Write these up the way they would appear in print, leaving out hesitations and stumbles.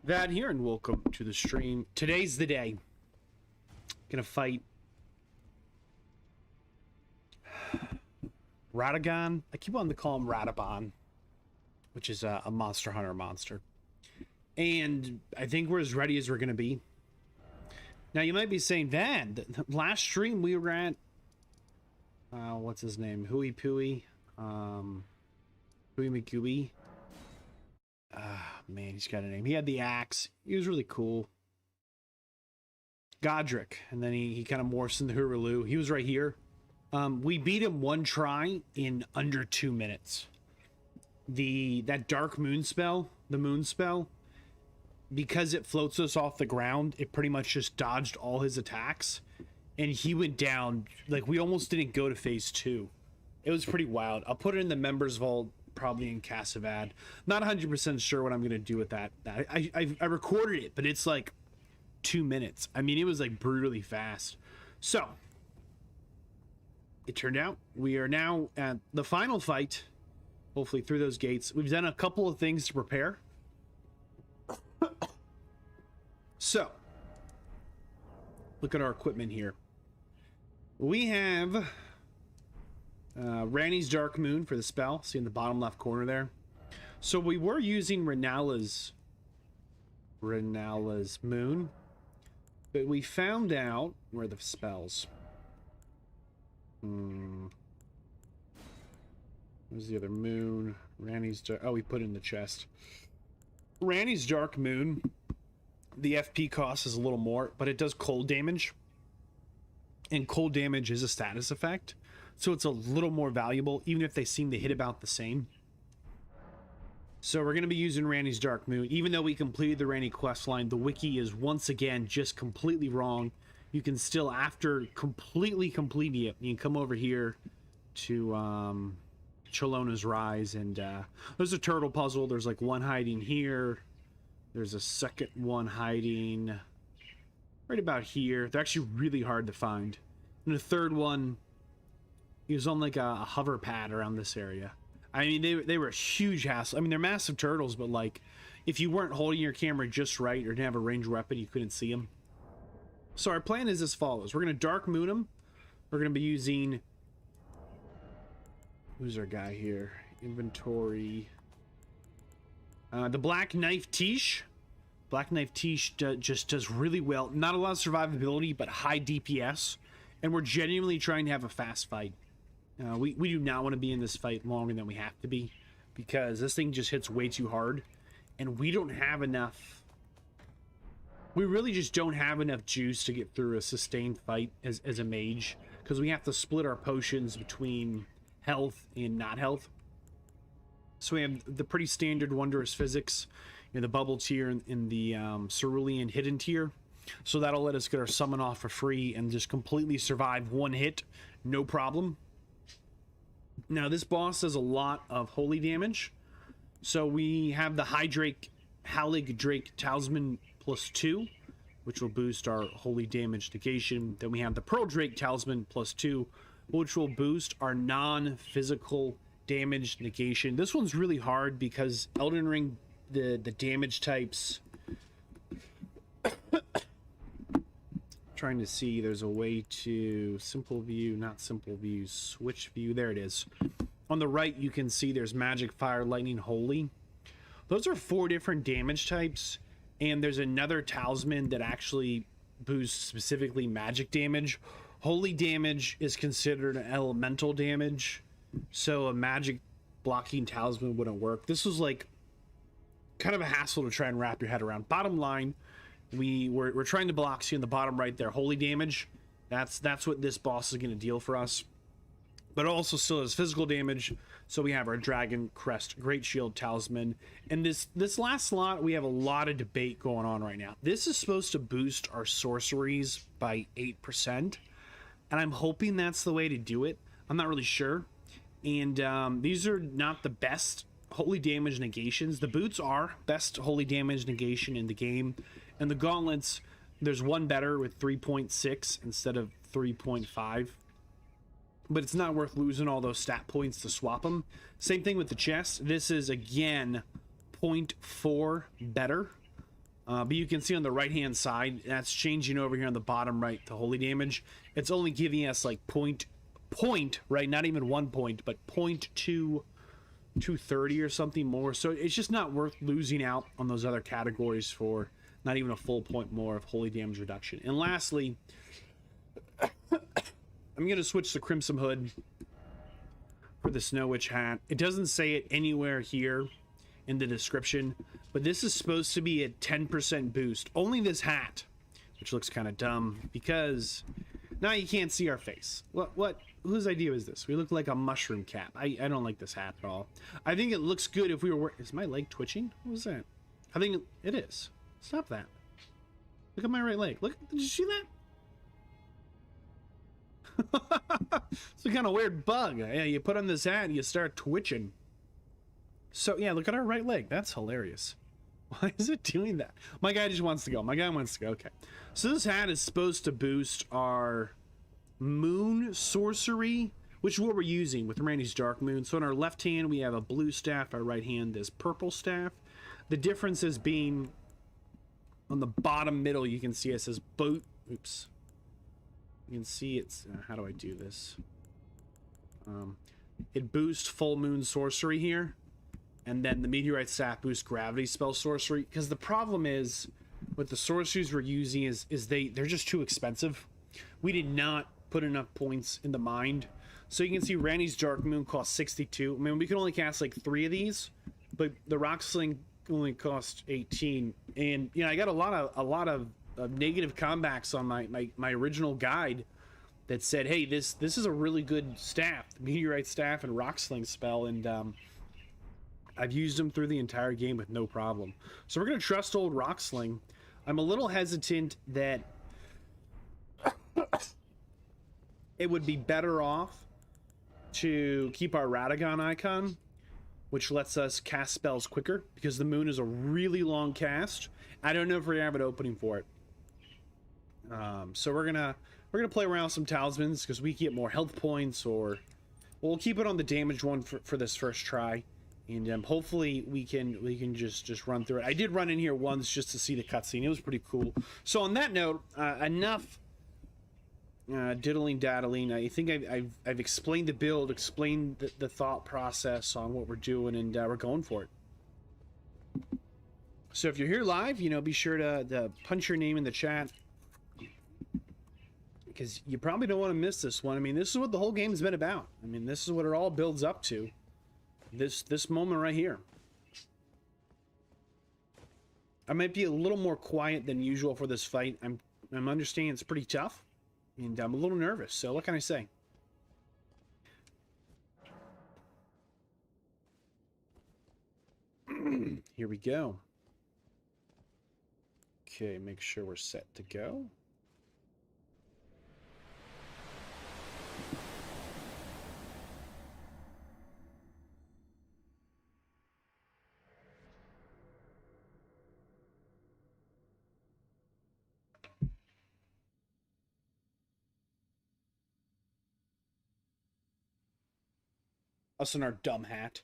Vadd here, and welcome to the stream. Today's the day. Gonna fight Radagon. I keep wanting to call him Radagon, which is a Monster Hunter monster. And I think we're as ready as we're gonna be. Now you might be saying, Vadd, last stream we were at what's his name? Hui Pui. Hui McGooey. Man, he's got a name. He had the axe. He was really cool. Godric. And then he kind of morphs into Hurulu. He was right here. We beat him one try in under 2 minutes. That dark moon spell, the moon spell, because it floats us off the ground, it pretty much just dodged all his attacks. And he went down. Like, we almost didn't go to phase 2. It was pretty wild. I'll put it in the members vault, probably in Vadd. Not 100% sure what I'm going to do with that. I recorded it, but it's like 2 minutes. I mean, it was like brutally fast. So, it turned out we are now at the final fight, hopefully through those gates. We've done a couple of things to prepare. So, look at our equipment here. We have Ranni's Dark Moon for the spell. See in the bottom left corner there. So we were using Renalla's Moon, but we found out where the spells. Where's the other moon? Ranni's Dark. Oh, we put it in the chest. Ranni's Dark Moon. The FP cost is a little more, but it does cold damage. And cold damage is a status effect. So it's a little more valuable, even if they seem to hit about the same. So we're going to be using Ranni's Dark Moon. Even though we completed the Ranni quest line, the wiki is once again just completely wrong. You can still, after completely completing it, you can come over here to Chalona's Rise. And there's a turtle puzzle. There's like one hiding here. There's a second one hiding right about here. They're actually really hard to find. And the third one, he was on like a hover pad around this area. I mean, they were a huge hassle. I mean, they're massive turtles, but like, if you weren't holding your camera just right or didn't have a ranged weapon, you couldn't see them. So our plan is as follows. We're going to Dark Moon them. We're going to be using... Who's our guy here? Inventory. The Black Knife Tiche. Black Knife Tiche just does really well. Not a lot of survivability, but high DPS. And we're genuinely trying to have a fast fight. We do not want to be in this fight longer than we have to be, because this thing just hits way too hard, and we don't have enough. We really just don't have enough juice to get through a sustained fight as a mage, because we have to split our potions between health and not health. So we have the pretty standard Wondrous Physics, the bubble tier in the Cerulean hidden tier. So that'll let us get our summon off for free and just completely survive one hit, no problem. Now this boss does a lot of holy damage. So we have the Hydrake Halig Drake Talisman +2, which will boost our holy damage negation. Then we have the Pearl Drake Talisman +2, which will boost our non-physical damage negation. This one's really hard because Elden Ring, the damage types... Trying to see, there's a way to simple view, not simple view, switch view. There it is. On the right, you can see there's magic, fire, lightning, holy. Those are 4 different damage types, and there's another talisman that actually boosts specifically magic damage. Holy damage is considered an elemental damage, so a magic blocking talisman wouldn't work. This was like kind of a hassle to try and wrap your head around. Bottom line, we're trying to block, see in the bottom right there, holy damage. That's what this boss is going to deal for us. But it also still has physical damage. So we have our Dragon Crest Great Shield Talisman. And this last slot, we have a lot of debate going on right now. This is supposed to boost our sorceries by 8%. And I'm hoping that's the way to do it. I'm not really sure. And these are not the best holy damage negations. The boots are best holy damage negation in the game. And the gauntlets, there's one better with 3.6 instead of 3.5. But it's not worth losing all those stat points to swap them. Same thing with the chest. This is, again, 0.4 better. But you can see on the right hand side, that's changing over here on the bottom right to holy damage. It's only giving us like point, right? Not even 1 point, but 230 or something more. So it's just not worth losing out on those other categories for not even a full point more of holy damage reduction. And lastly, I'm going to switch to Crimson Hood for the Snow Witch hat. It doesn't say it anywhere here in the description, but this is supposed to be a 10% boost. Only this hat, which looks kind of dumb because now you can't see our face. What? Whose idea is this? We look like a mushroom cap. I don't like this hat at all. I think it looks good if we were wearing... Is my leg twitching? What was that? I think it is. Stop that. Look at my right leg. Look, did you see that? It's a kind of weird bug. Yeah, you put on this hat and you start twitching. So yeah, look at our right leg. That's hilarious. Why is it doing that? My guy just wants to go. My guy wants to go. Okay. So this hat is supposed to boost our moon sorcery, which is what we're using with Randy's Dark Moon. So in our left hand, we have a blue staff. Our right hand is purple staff. The difference is being on the bottom middle, you can see it says boat. Oops. You can see it's... how do I do this? It boosts full moon sorcery here. And then the meteorite staff boosts gravity spell sorcery. Because the problem is with the sorceries we're using is they're just too expensive. We did not put enough points in the mind. So you can see Randy's Dark Moon costs 62. I mean, we can only cast like 3 of these, but the Rock Sling only cost 18. And you know, I got a lot of negative comebacks on my original guide that said, hey, this is a really good staff, meteorite staff and Rock Sling spell, and I've used them through the entire game with no problem. So we're gonna trust old Rock Sling. I'm a little hesitant that it would be better off to keep our Radagon icon, which lets us cast spells quicker, because the moon is a really long cast. I don't know if we have an opening for it. So we're gonna play around with some talismans because we get more health points, or we'll keep it on the damaged one for this first try, and hopefully we can just run through it. I did run in here once just to see the cutscene. It was pretty cool. So on that note, enough diddling daddling. I think I've explained the build, explained the thought process on what we're doing, and we're going for it. So if you're here live, you know, be sure to punch your name in the chat, because you probably don't want to miss this one. I mean, this is what the whole game has been about. I mean, this is what it all builds up to. This moment right here. I might be a little more quiet than usual for this fight. I'm understanding it's pretty tough, and I'm a little nervous. So what can I say? Here we go. Okay, make sure we're set to go. Us in our dumb hat.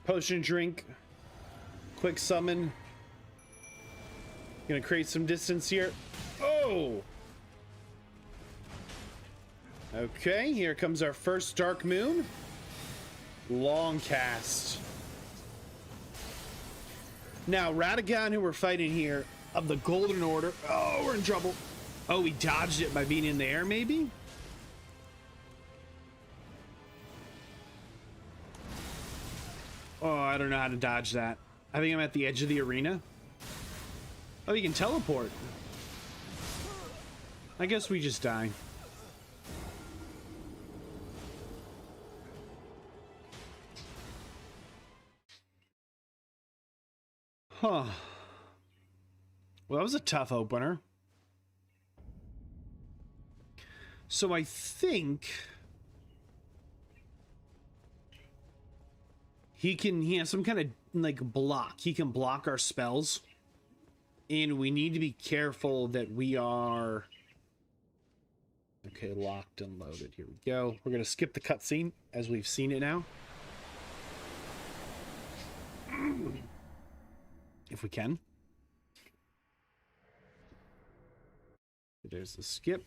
Potion drink. Quick summon. Gonna create some distance here. Oh! Okay, here comes our first Dark Moon. Long cast. Now, Radagon, who we're fighting here, of the Golden Order. Oh, we're in trouble. Oh, we dodged it by being in the air, maybe? Oh, I don't know how to dodge that. I think I'm at the edge of the arena. Oh, you can teleport. I guess we just die. Huh. Well, that was a tough opener. So I think he has some kind of like block. He can block our spells. And we need to be careful that we are... Okay, locked and loaded. Here we go. We're going to skip the cutscene as we've seen it now. If we can. There's the skip.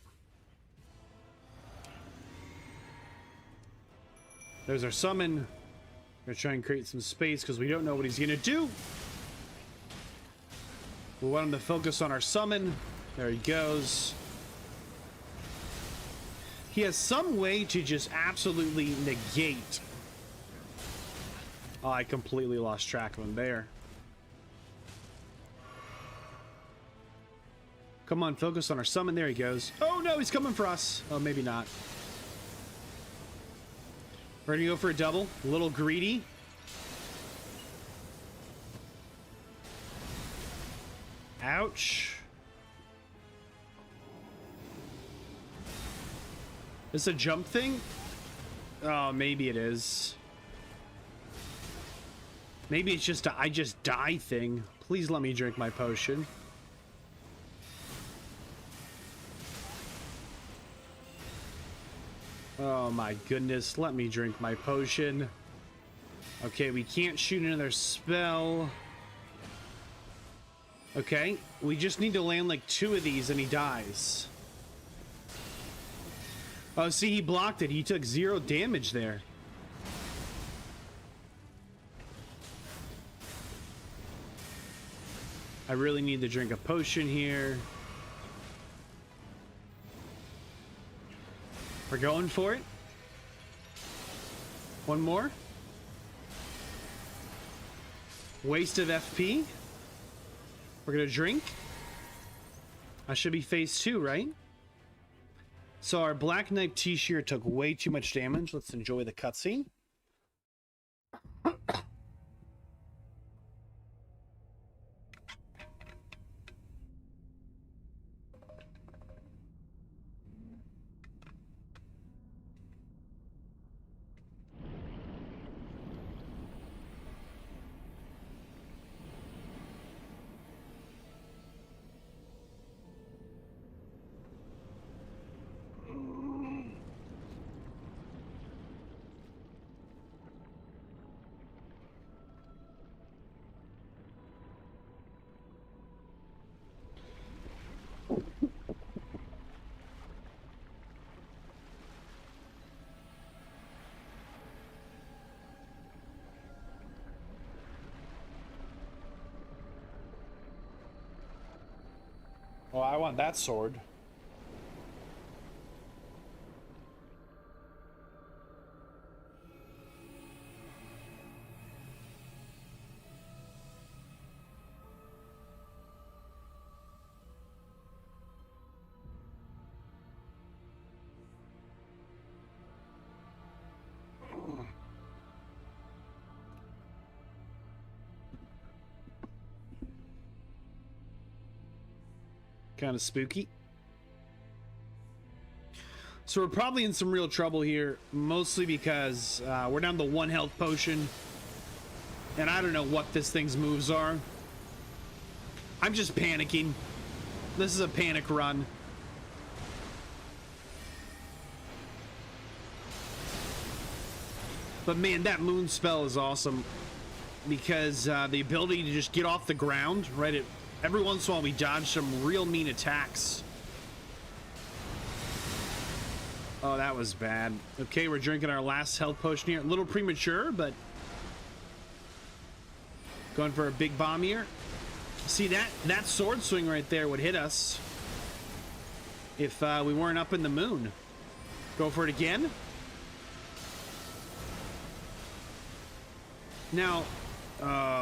There's our summon. We're going to try and create some space because we don't know what he's going to do. We want him to focus on our summon. There he goes. He has some way to just absolutely negate. Oh, I completely lost track of him there. Come on, focus on our summon. There he goes. Oh no, he's coming for us. Oh, maybe not. We're gonna go for a double. A little greedy. Ouch. Is this a jump thing? Oh, maybe it is. Maybe it's just a I just die thing. Please let me drink my potion. Oh my goodness, let me drink my potion. Okay, we can't shoot another spell. Okay, we just need to land like 2 of these and he dies. Oh, see, he blocked it. He took 0 damage there. I really need to drink a potion here. We're going for it. One more. Waste of FP. We're gonna drink. I should be phase 2, right? So our Black Knight T-shirt took way too much damage. Let's enjoy the cutscene. Oh, I want that sword. Kind of spooky. So we're probably in some real trouble here, mostly because we're down to 1 health potion, and I don't know what this thing's moves are. I'm just panicking. This is a panic run. But man, that moon spell is awesome. because the ability to just get off the ground, right? Every once in a while we dodge some real mean attacks. Oh, that was bad. Okay, we're drinking our last health potion here. A little premature, but going for a big bomb here. See, that sword swing right there would hit us if we weren't up in the moon. Go for it again. Now,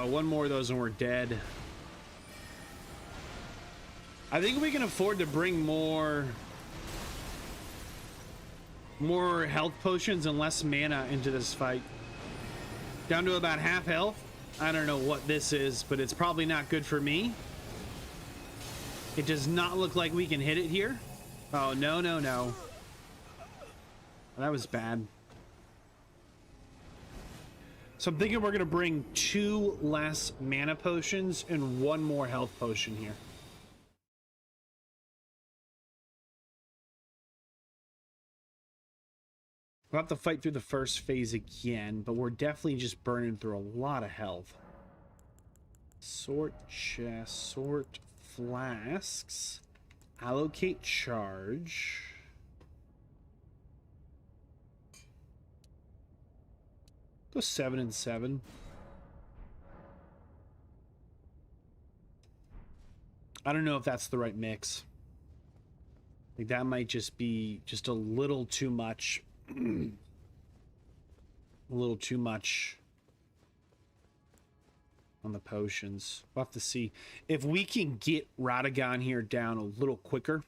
one more of those and we're dead. I think we can afford to bring more health potions and less mana into this fight. Down to about half health. I don't know what this is, but it's probably not good for me. It does not look like we can hit it here. Oh, no, no, no. That was bad. So I'm thinking we're going to bring 2 less mana potions and 1 more health potion here. We'll have to fight through the first phase again, but we're definitely just burning through a lot of health. Sort chest, sort flasks, allocate charge. Go 7 and 7. I don't know if that's the right mix. Like that might just be just a little too much. A little too much on the potions. We'll have to see if we can get Radagon here down a little quicker.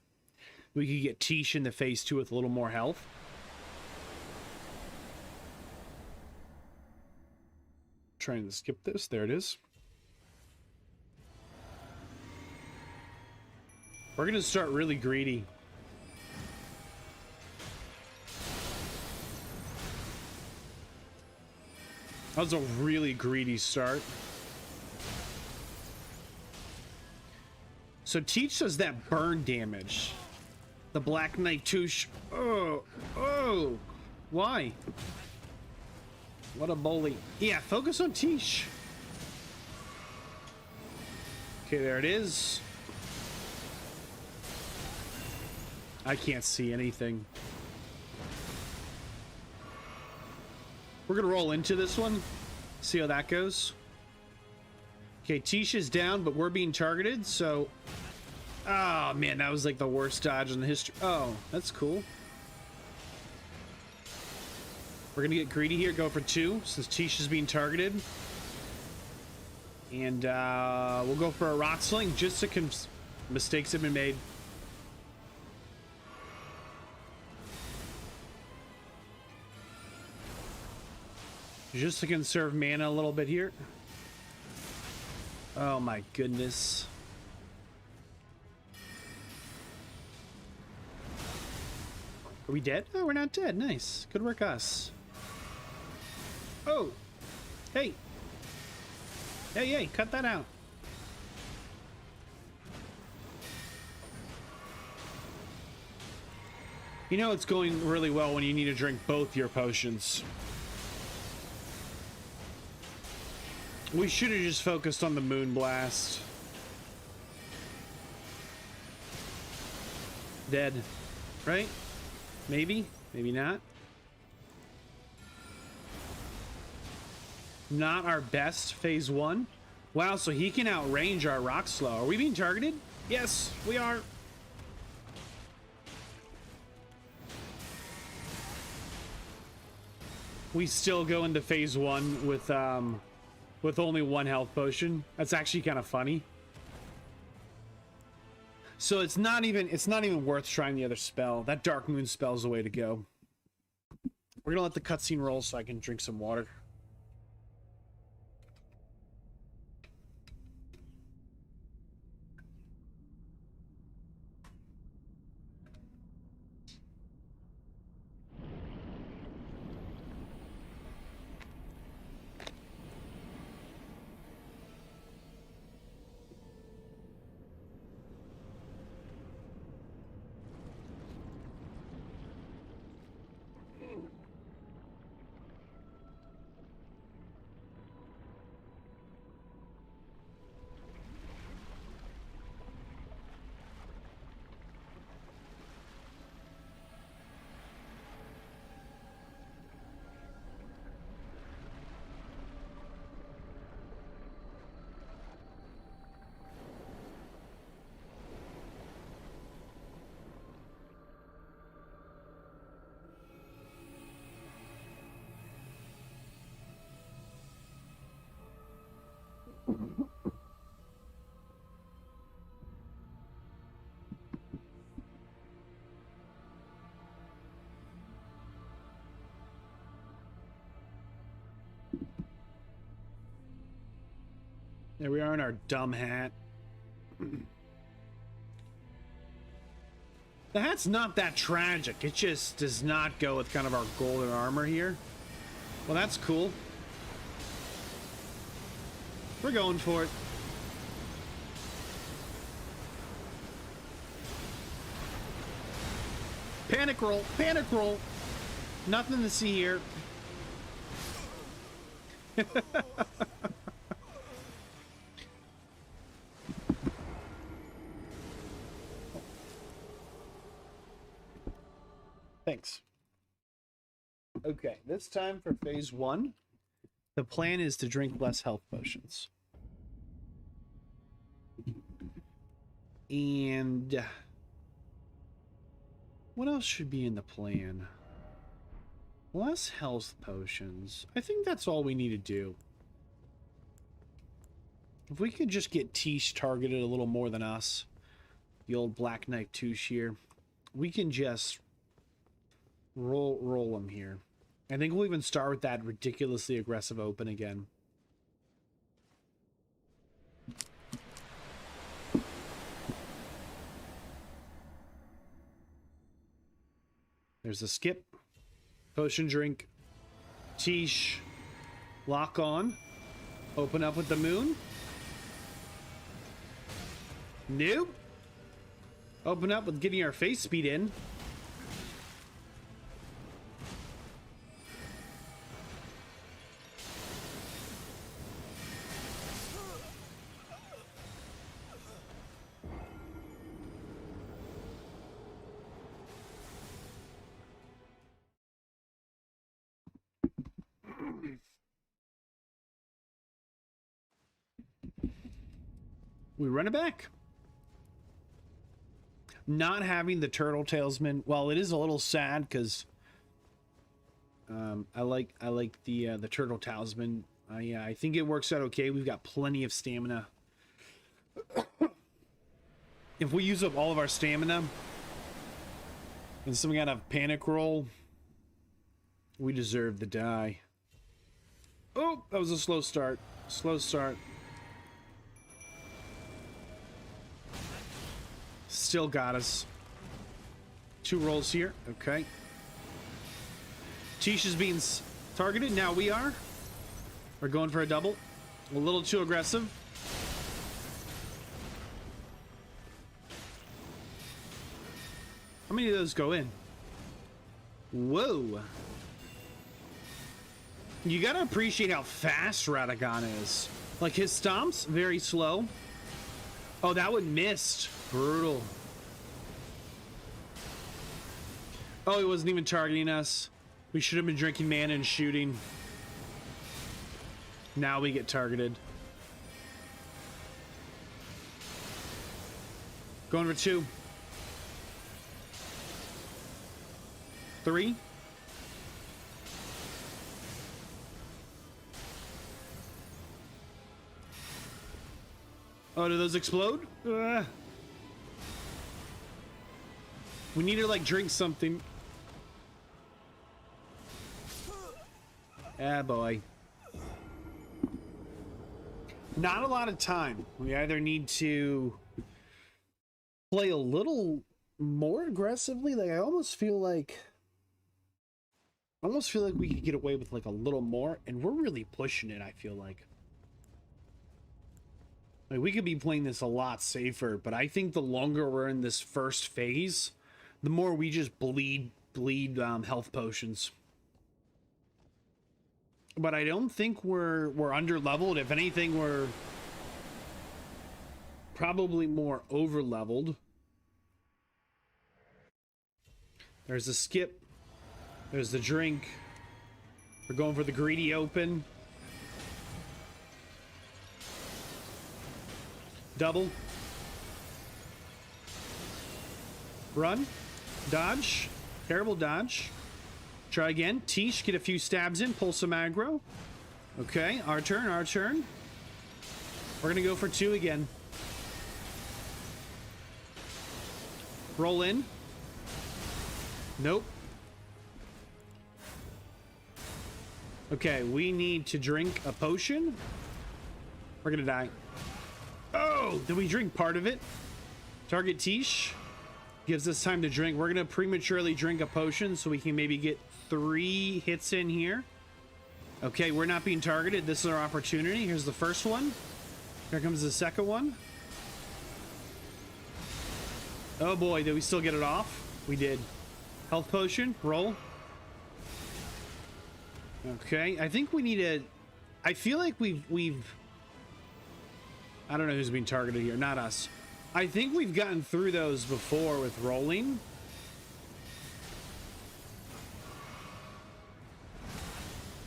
We could get Tish in the phase 2 with a little more health. Trying to skip this. There it is. We're gonna start really greedy. That was a really greedy start. So Teach does that burn damage. The Black Knight Touche. Oh, oh, why? What a bully. Yeah, focus on Teach. Okay, there it is. I can't see anything. We're gonna roll into this one, see how that goes. Okay, Tish is down, but we're being targeted, so... Oh, man, that was like the worst dodge in the history. Oh, that's cool. We're gonna get greedy here, go for 2, since Tish is being targeted. And we'll go for a Rock Sling, just to mistakes have been made. Just to conserve mana a little bit here. Oh my goodness. Are we dead? Oh, we're not dead. Nice. Good work, us. Oh. Hey. Hey, hey, cut that out. You know it's going really well when you need to drink both your potions. We should have just focused on the Moon Blast. Dead. Right? Maybe? Maybe not. Not our best phase 1. Wow, so he can outrange our Rock Slow. Are we being targeted? Yes, we are. We still go into phase 1 with only 1 health potion. That's actually kind of funny. So it's not even worth trying the other spell. That Dark Moon spell is the way to go. We're gonna let the cutscene roll so I can drink some water. There we are in our dumb hat. The hat's not that tragic. It just does not go with kind of our golden armor here. Well, that's cool. We're going for it. Panic roll, panic roll. Nothing to see here. Thanks. Okay, this time for phase 1, the plan is to drink less health potions. And what else should be in the plan? Less health potions. I think that's all we need to do. If we could just get Tish targeted a little more than us, the old Black Knight Touche here, we can just roll him here. I think we'll even start with that ridiculously aggressive open again. There's a skip. Potion drink. Tish. Lock on. Open up with the moon. Nope. Open up with getting our face speed in. We run it back. Not having the turtle tailsman, well, it is a little sad because I like the turtle talisman. I think it works out okay. We've got plenty of stamina. If we use up all of our stamina and some kind of panic roll, we deserve the die. Oh, that was a slow start. Slow start. Still got us. 2 rolls here. Okay. Tish is being targeted. Now we are. We're going for a double. A little too aggressive. How many of those go in? Whoa. You gotta appreciate how fast Radagon is. Like, his stomps, very slow. Oh, that one missed. Brutal. Oh, he wasn't even targeting us. We should have been drinking mana and shooting. Now we get targeted. Going for 2. 3. Oh, do those explode? We need to, like, drink something. Ah, boy. Not a lot of time. We either need to play a little more aggressively. Like, I almost feel like we could get away with, like, a little more. And we're really pushing it, I feel like. Like, we could be playing this a lot safer, but I think the longer we're in this first phase, the more we just bleed health potions. But I don't think we're under leveled. If anything, we're probably more over leveled. There's the skip. There's the drink. We're going for the greedy open. Double. Run. Dodge. Terrible dodge. Try again. Tish, get a few stabs in. Pull some aggro. Okay, our turn, our turn. We're going to go for 2 again. Roll in. Nope. Okay, we need to drink a potion. We're gonna die. Oh, did we drink part of it? Target Tish. Gives us time to drink. We're gonna prematurely drink a potion so we can maybe get 3 hits in here. Okay, we're not being targeted. This is our opportunity. Here's the first one. Here comes the second one. Oh boy, did we still get it off? We did. Health potion, roll. Okay, I think we need a... I feel like we've... I don't know who's being targeted here, not us. I think we've gotten through those before with rolling.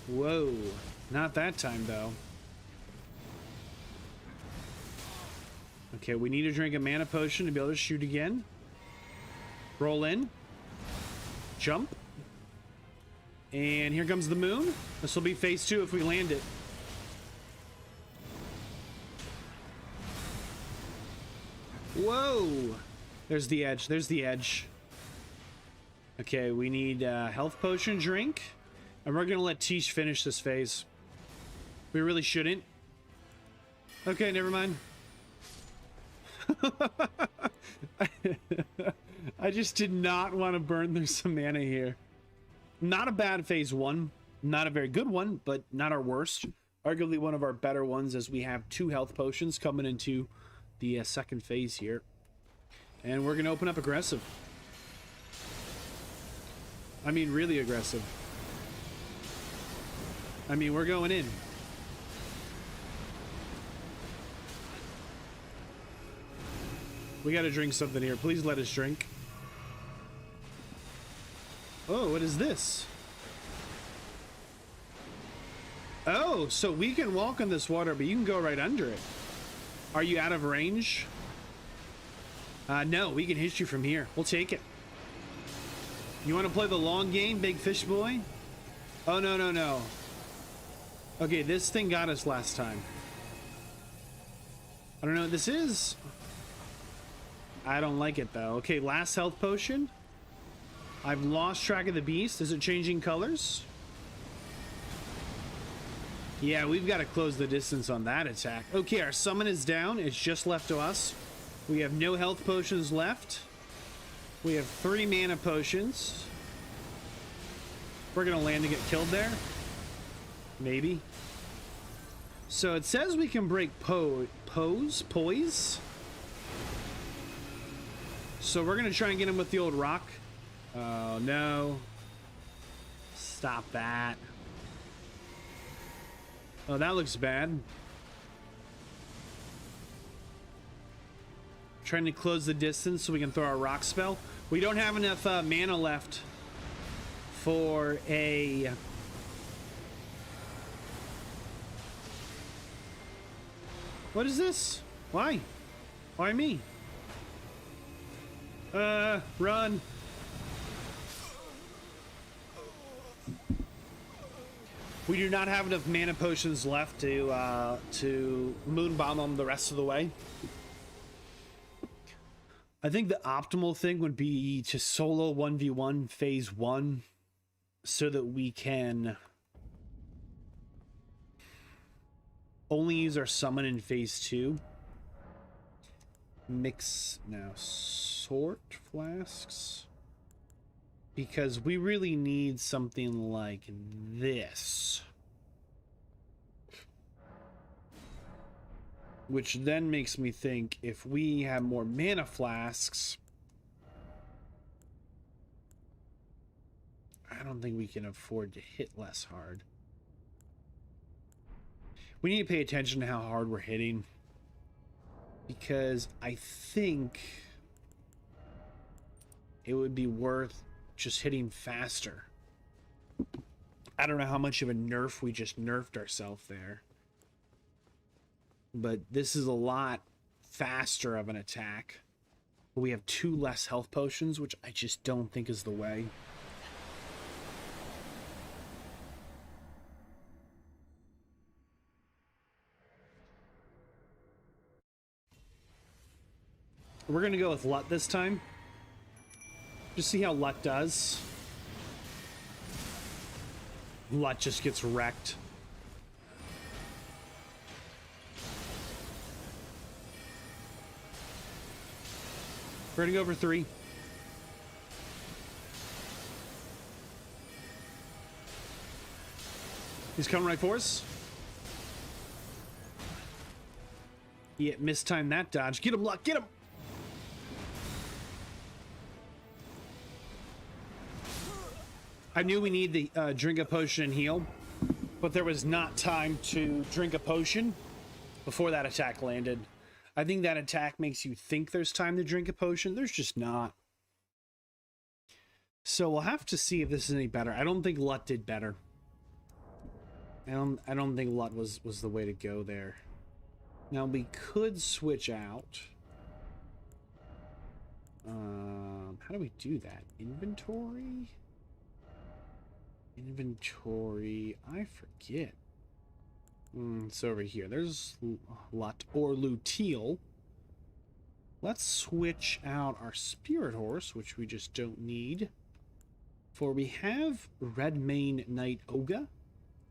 Whoa, not that time though. Okay, we need to drink a mana potion to be able to shoot again. Roll in. Jump. And here comes the moon. This will be phase 2 if we land it. Whoa! There's the edge. There's the edge. Okay, we need a health potion drink. And we're going to let Tish finish this phase. We really shouldn't. Okay, never mind. I just did not want to burn through some mana here. Not a bad phase 1. Not a very good one, but not our worst. Arguably one of our better ones, as we have 2 health potions coming into the second phase here. And we're going to open up aggressive. I mean, really aggressive. I mean, we're going in. We got to drink something here. Please let us drink. Oh, what is this? Oh, so we can walk on this water, but you can go right under it. Are you out of range? No, we can hit you from here. We'll take it. You want to play the long game, big fish boy? Oh, no, no, no. Okay, this thing got us last time. I don't know what this is. I don't like it, though. Okay, last health potion. I've lost track of the beast. Is it changing colors? Yeah, we've got to close the distance on that attack. Okay, our summon is down. It's just left to us. We have no health potions left. We have 3 mana potions. We're going to land and get killed there. Maybe. So it says we can break poise. So we're going to try and get him with the old rock. Oh, no. Stop that. Oh, that looks bad. Trying to close the distance so we can throw our rock spell. We don't have enough mana left for a... What is this? Why? Why me? Run. We do not have enough mana potions left to moon bomb them the rest of the way. I think the optimal thing would be to solo 1v1 phase 1 so that we can only use our summon in phase 2. Mix now sort flasks, because we really need something like this, which then makes me think if we have more mana flasks, I don't think we can afford to hit less hard. We need to pay attention to how hard we're hitting, because I think it would be worth just hitting faster. I don't know how much of a nerf we just nerfed ourselves there, but this is a lot faster of an attack. We have 2 less health potions, which I just don't think is the way. We're gonna go with Lut this time. Just see how Lut does. Lut just gets wrecked. We're gonna go for 3. He's coming right for us. Yeah, mistimed that dodge. Get him, Luck, get him! I knew we need the drink a potion and heal, but there was not time to drink a potion before that attack landed. I think that attack makes you think there's time to drink a potion. There's just not. So we'll have to see if this is any better. I don't think Lut did better. I don't think Lut was the way to go there. Now we could switch out. How do we do that? Inventory? Inventory. I forget. It's over here. There's Lut or Luteal. Let's switch out our Spirit Horse, which we just don't need. For we have Redmane Knight Oga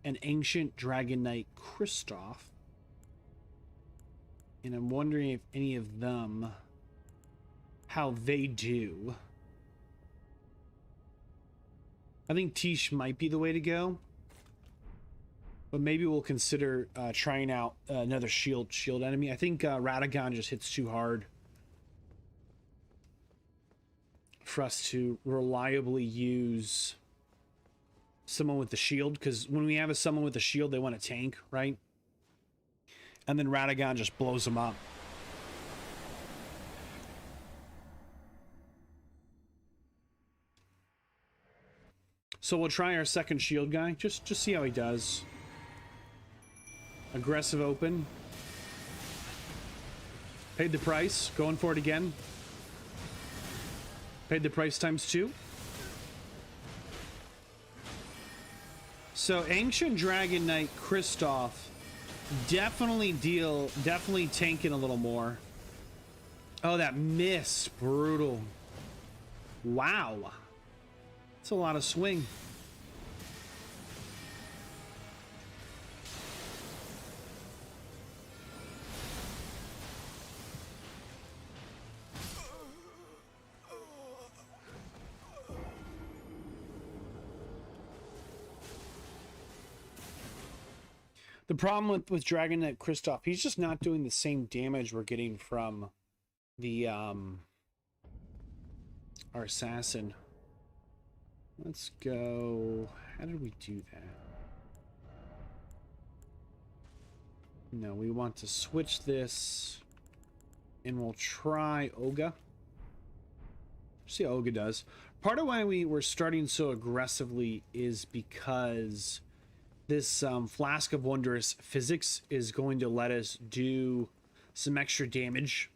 and Ancient Dragon Knight Kristoff. And I'm wondering if any of them, how they do. I think Tish might be the way to go. But maybe we'll consider trying out another shield enemy. I think Radagon just hits too hard for us to reliably use someone with the shield, because when we have someone with a shield, they want to tank, right? And then Radagon just blows them up. So we'll try our second shield guy, just see how he does. Aggressive open. Paid the price, going for it again. Paid the price times 2. So Ancient Dragon Knight Kristoff definitely tanking a little more. Oh, that miss, brutal. Wow, that's a lot of swing. The problem with Dragon Knight Kristoff, he's just not doing the same damage we're getting from the our assassin. Let's go. How did we do that? No, we want to switch this, and we'll try Oga. See how Oga does. Part of why we were starting so aggressively is because this Flask of Wondrous Physics is going to let us do some extra damage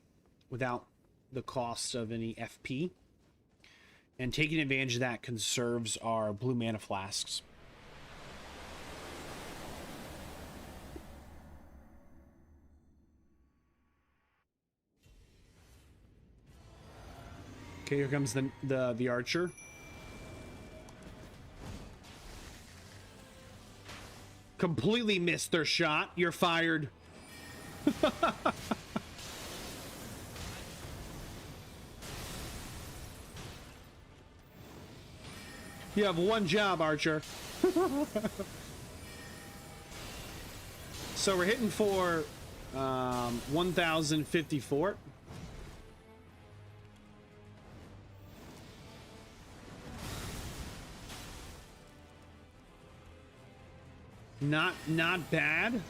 without the cost of any FP. And taking advantage of that conserves our blue mana flasks. Okay, here comes the archer. Completely missed their shot. You're fired. You have one job, Archer. So we're hitting for 1,054. Not bad.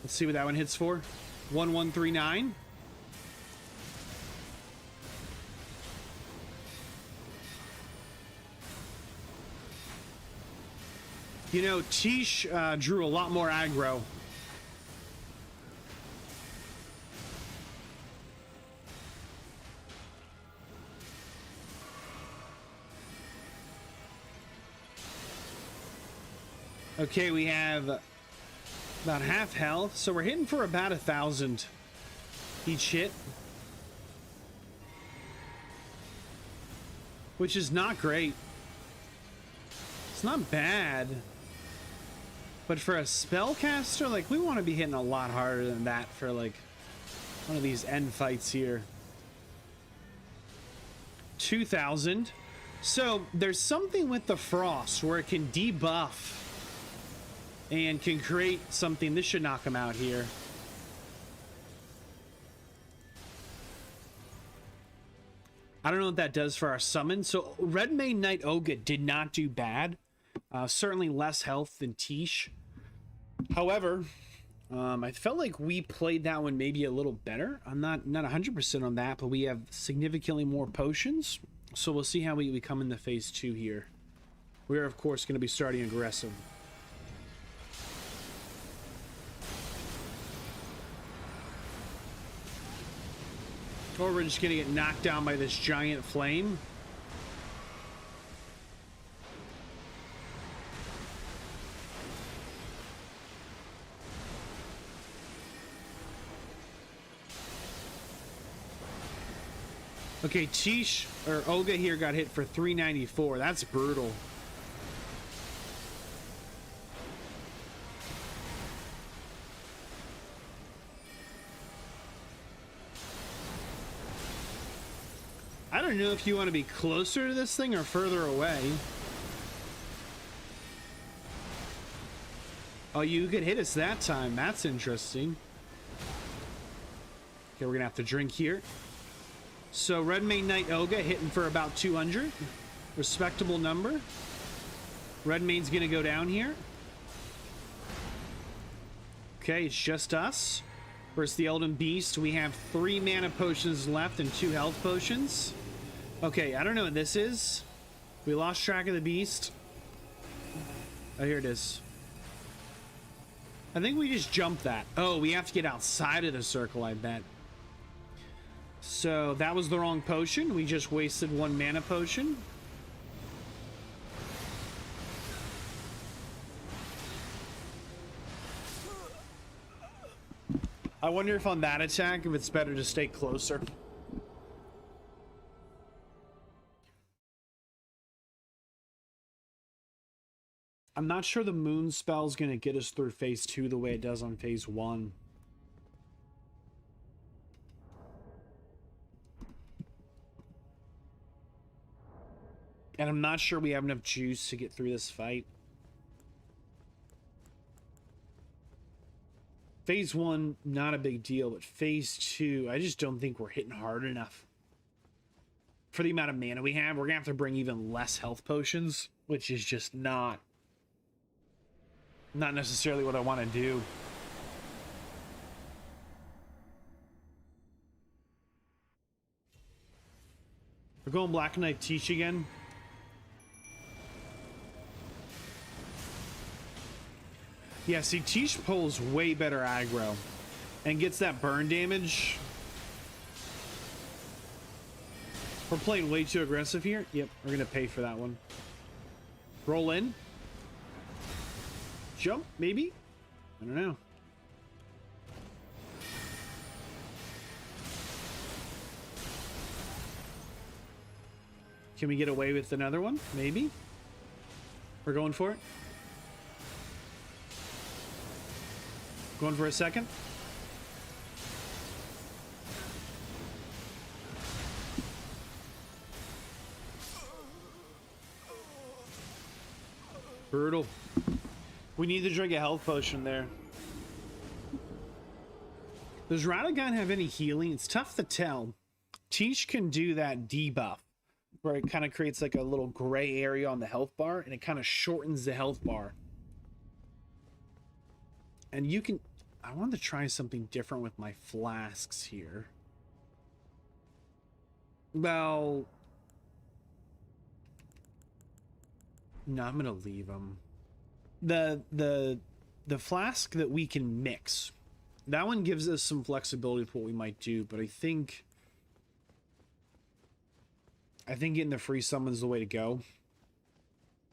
Let's see what that one hits for. 1139. You know, Tish drew a lot more aggro. Okay, we have about half health, so we're hitting for about 1,000 each hit, which is not great. It's not bad, but for a spellcaster, like, we want to be hitting a lot harder than that for like one of these end fights here. 2,000. So there's something with the frost where it can debuff and can create something. This should knock him out here. I don't know what that does for our summon. So Red Mane Knight Ogre did not do bad. Certainly less health than Tish. However, I felt like we played that one maybe a little better. I'm not 100% on that, but we have significantly more potions. So we'll see how we come into phase 2 here. We're, of course, going to be starting aggressive. Or we're just going to get knocked down by this giant flame. Okay, Tish or Olga here got hit for 394. That's brutal. I don't know if you want to be closer to this thing or further away. Oh, you could hit us that time. That's interesting. Okay, we're gonna have to drink here. So Red Mane Knight Olga hitting for about 200. Respectable number. Red Mane's gonna go down here. Okay, it's just us versus the Elden Beast. We have 3 mana potions left and 2 health potions. Okay, I don't know what this is. We lost track of the beast. Oh, here it is. I think we just jumped that. Oh, we have to get outside of the circle, I bet. So that was the wrong potion. We just wasted 1 mana potion. I wonder if on that attack, if it's better to stay closer. I'm not sure the moon spell is going to get us through phase 2 the way it does on phase 1. And I'm not sure we have enough juice to get through this fight. Phase 1, not a big deal, but phase 2, I just don't think we're hitting hard enough. For the amount of mana we have, we're going to have to bring even less health potions, which is just not necessarily what I want to do. We're going Black Knight Tish again. Yeah, see, Tish pulls way better aggro and gets that burn damage. We're playing way too aggressive here. Yep, we're going to pay for that one. Roll in. Jump, maybe? I don't know. Can we get away with another one? Maybe? We're going for it. Going for a second. Brutal. We need to drink a health potion there. Does Radagon have any healing? It's tough to tell. Tish can do that debuff, where it kind of creates like a little gray area on the health bar, and it kind of shortens the health bar. And you can... I wanted to try something different with my flasks here. Well... No, I'm gonna leave them. The flask that we can mix, that one gives us some flexibility for what we might do, but I think getting the free summon is the way to go.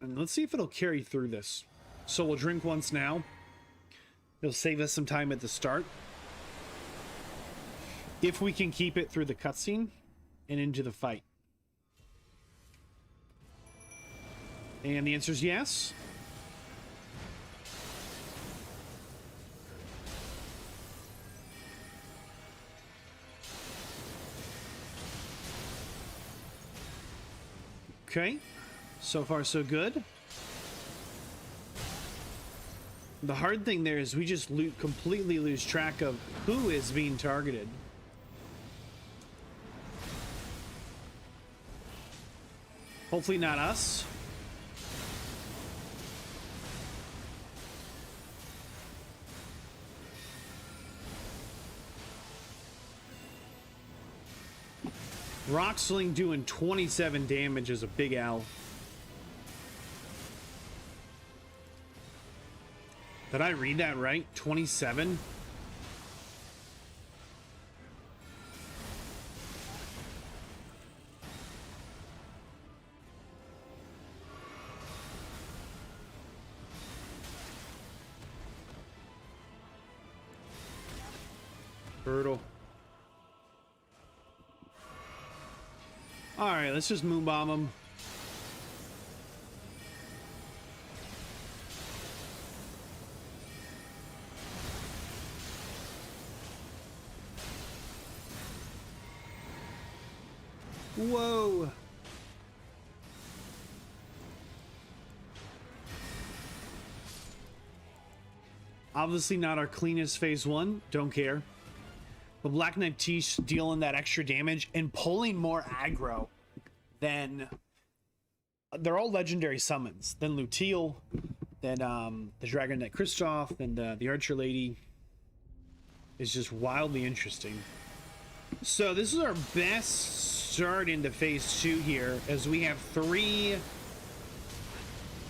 And let's see if it'll carry through this. So we'll drink once now. It'll save us some time at the start. If we can keep it through the cutscene and into the fight. And the answer is yes. Okay. So far, so good. The hard thing there is we just completely lose track of who is being targeted. Hopefully not us. Rocksling doing 27 damage is a big L. Did I read that right? 27? Brutal. Alright, let's just moon bomb him. Whoa. Obviously not our cleanest phase one. Don't care. But Black Knight Tish dealing that extra damage and pulling more aggro than... They're all legendary summons. Then Lutiel, then the Dragon Knight Kristoff, and the Archer Lady. Is just wildly interesting. So this is our best start into phase 2 here, as we have three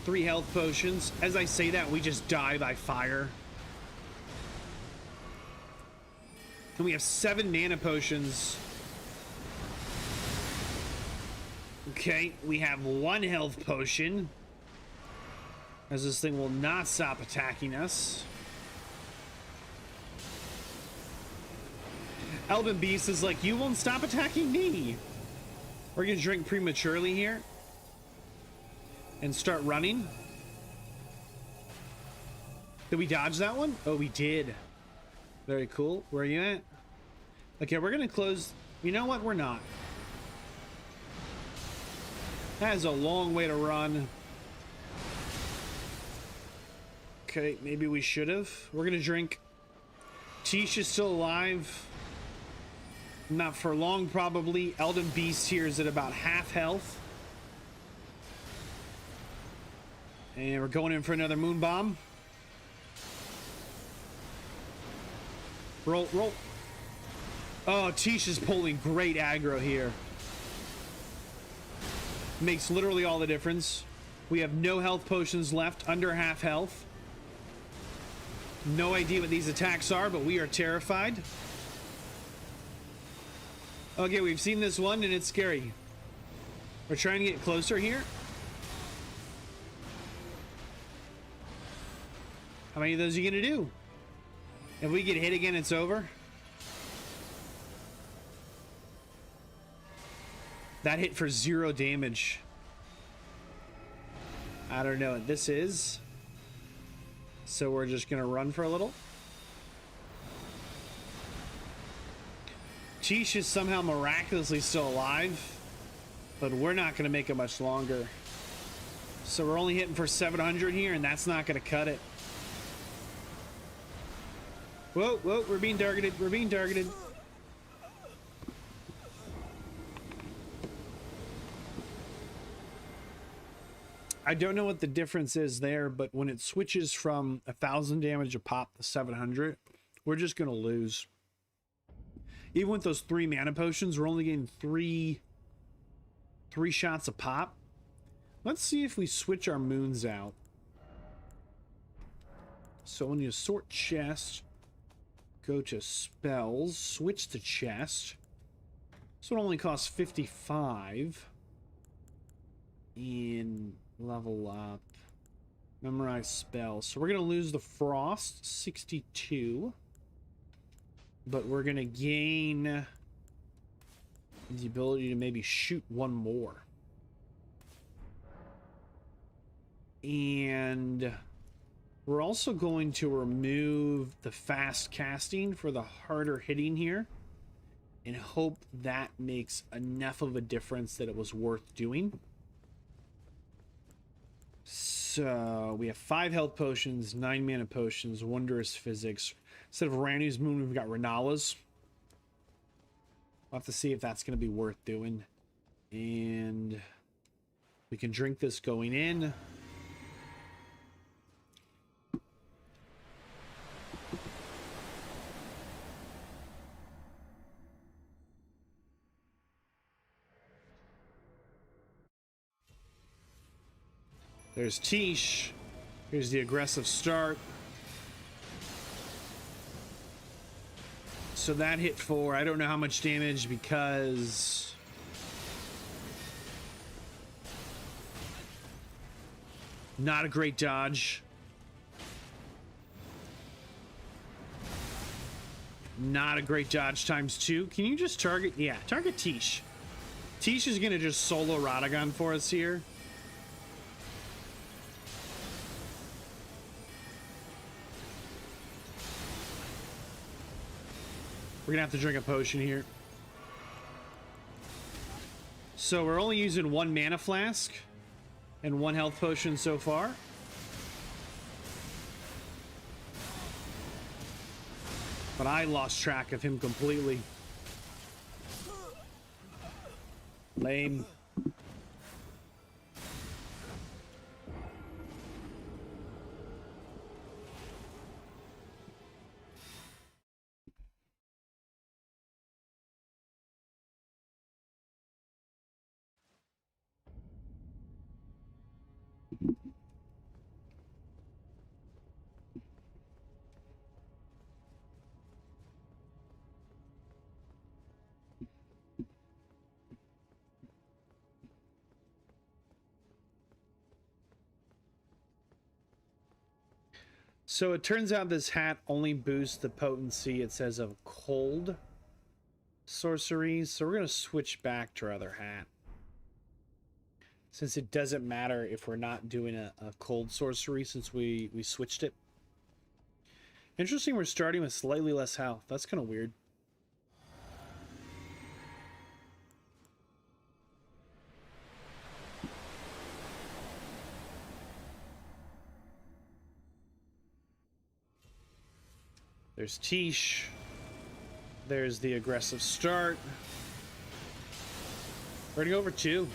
health potions. As I say that, we just die by fire. And we have 7 mana potions. Okay, we have 1 health potion, as this thing will not stop attacking us. Elden Beast is like, you won't stop attacking me. We're gonna drink prematurely here and start running. Did we dodge that one? Oh, we did. Very cool. Where are you at? Okay, we're gonna close. You know what? We're not. That is a long way to run. Okay, maybe we should have. We're gonna drink. Tish is still alive. Not for long, probably. Elden Beast here is at about half health. And we're going in for another moon bomb. Roll, roll. Oh, Tish is pulling great aggro here. Makes literally all the difference. We have no health potions left, under half health. No idea what these attacks are, but we are terrified. Okay, we've seen this one and it's scary. We're trying to get closer here. How many of those are you gonna do? If we get hit again, it's over. That hit for 0 damage. I don't know what this is. So we're just gonna run for a little. Tish is somehow miraculously still alive, but we're not gonna make it much longer. So we're only hitting for 700 here, and that's not gonna cut it. Whoa, whoa, we're being targeted. We're being targeted. I don't know what the difference is there, but when it switches from 1,000 damage a pop to 700, we're just going to lose. Even with those 3 mana potions, we're only getting three shots a pop. Let's see if we switch our moons out. So when you sort chest, go to spells, switch to chest. So it only costs 55. And level up. Memorize spells. So we're going to lose the frost, 62. But we're going to gain the ability to maybe shoot 1 more. And we're also going to remove the fast casting for the harder hitting here and hope that makes enough of a difference that it was worth doing. So we have 5 health potions, 9 mana potions, wondrous physics. Instead of Ranu's Moon, we've got Renala's. We'll have to see if that's going to be worth doing. And we can drink this going in. There's Tish. Here's the aggressive start. So that hit for, I don't know how much damage because not a great dodge. Not a great dodge times 2. Can you just target? Yeah, target Tish. Tish is going to just solo Radagon for us here. We're gonna have to drink a potion here. So we're only using 1 mana flask and 1 health potion so far. But I lost track of him completely. Lame. So it turns out this hat only boosts the potency, it says, of cold sorceries. So we're going to switch back to our other hat. Since it doesn't matter if we're not doing a cold sorcery since we switched it. Interesting, we're starting with slightly less health. That's kind of weird. There's Tish. There's the aggressive start. We're gonna go over 2.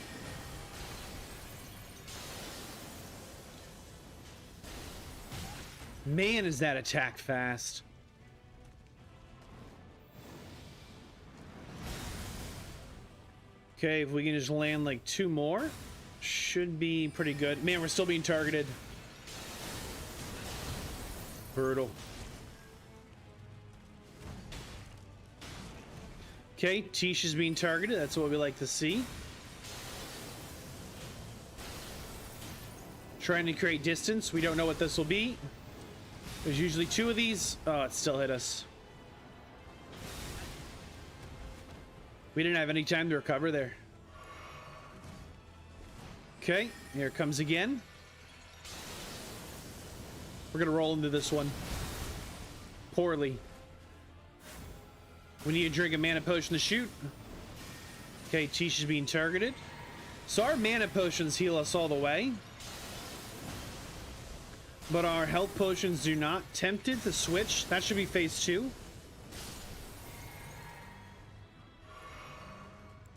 Man, is that attack fast. Okay, if we can just land like 2 more, should be pretty good. Man, we're still being targeted. Brutal. Okay, Tish is being targeted. That's what we like to see. Trying to create distance. We don't know what this will be. There's usually 2 of these. Oh, it still hit us. We didn't have any time to recover there. Okay, here it comes again. We're gonna roll into this one. Poorly. We need to drink a mana potion to shoot. Okay, Tish is being targeted. So our mana potions heal us all the way. But our health potions do not. Tempted to switch. That should be phase 2.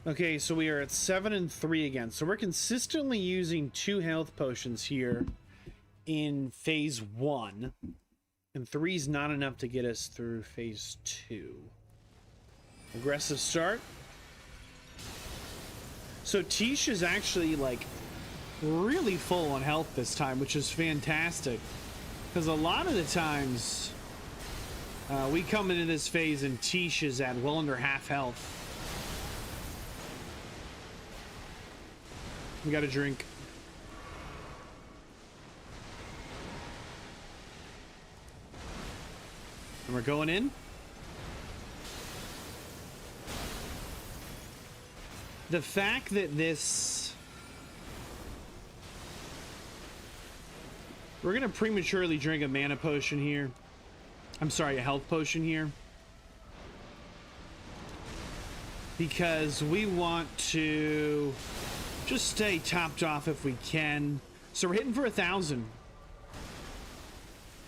Okay, so we are at 7 and 3 again. So we're consistently using 2 health potions here in phase 1. And 3 is not enough to get us through phase 2. Aggressive start. So Tish is actually like really full on health this time, which is fantastic. Because a lot of the times we come into this phase and Tish is at well under half health. We got a drink. And we're going in. The fact that this... We're going to prematurely drink a mana potion here. I'm sorry, a health potion here. Because we want to just stay topped off if we can. So we're hitting for 1,000.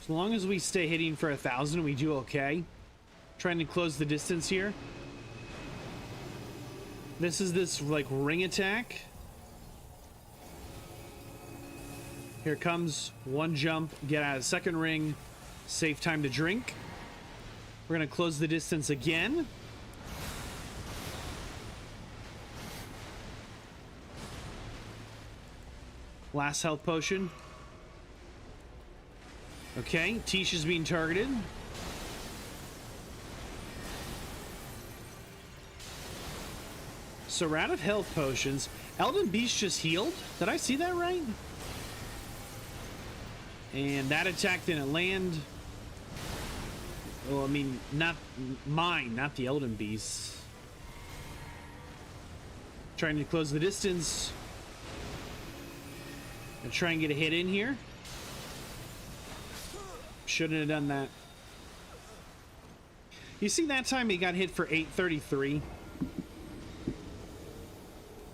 As long as we stay hitting for 1,000, we do okay. Trying to close the distance here. This is this like ring attack. Here comes one jump, get out of second ring, save time to drink. We're gonna close the distance again. Last health potion. Okay, Tish is being targeted. So we're out of health potions. Elden Beast just healed. Did I see that right? And that attack didn't land. Well, I mean, not mine, not the Elden Beast. Trying to close the distance. And try and get a hit in here. Shouldn't have done that. You see, that time he got hit for 833. I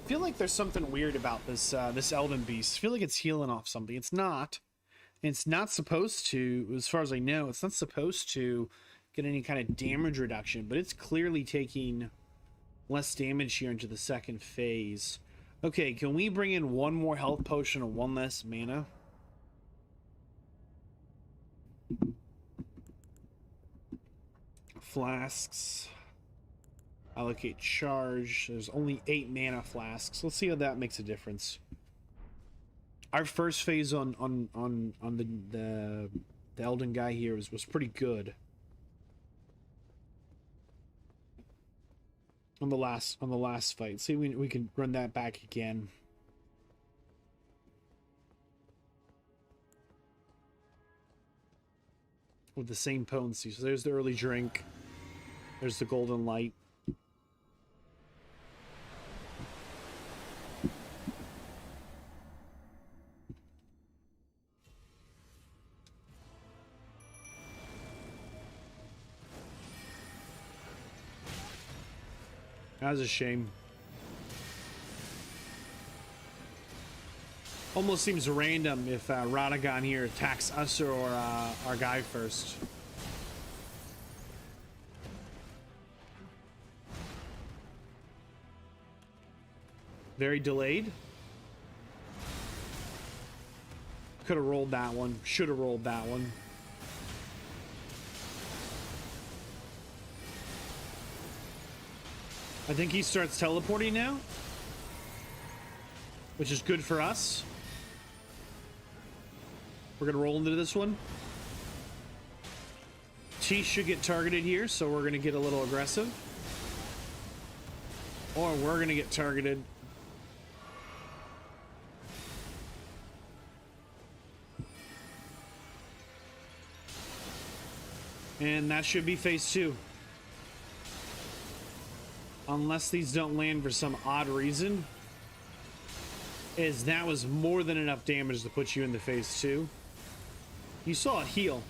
feel like there's something weird about this this Elden Beast. I feel like it's healing off something. It's not. It's not supposed to, as far as I know, it's not supposed to get any kind of damage reduction, but it's clearly taking less damage here into the second phase. Okay, can we bring in one more health potion and one less mana? Flasks. Allocate charge. There's only 8 mana flasks. Let's see how that makes a difference. Our first phase on the Elden guy here was pretty good. On the last fight. See, we can run that back again. With the same potency. So there's the early drink. There's the golden light. That was a shame. Almost seems random if Radagon here attacks us or our guy first. Very delayed. Could have rolled that one. Should have rolled that one. I think he starts teleporting now, which is good for us. We're gonna roll into this one. T should get targeted here, so we're gonna get a little aggressive. Or we're gonna get targeted. And that should be phase 2. Unless these don't land for some odd reason. That was more than enough damage to put you into phase 2. You saw it heal.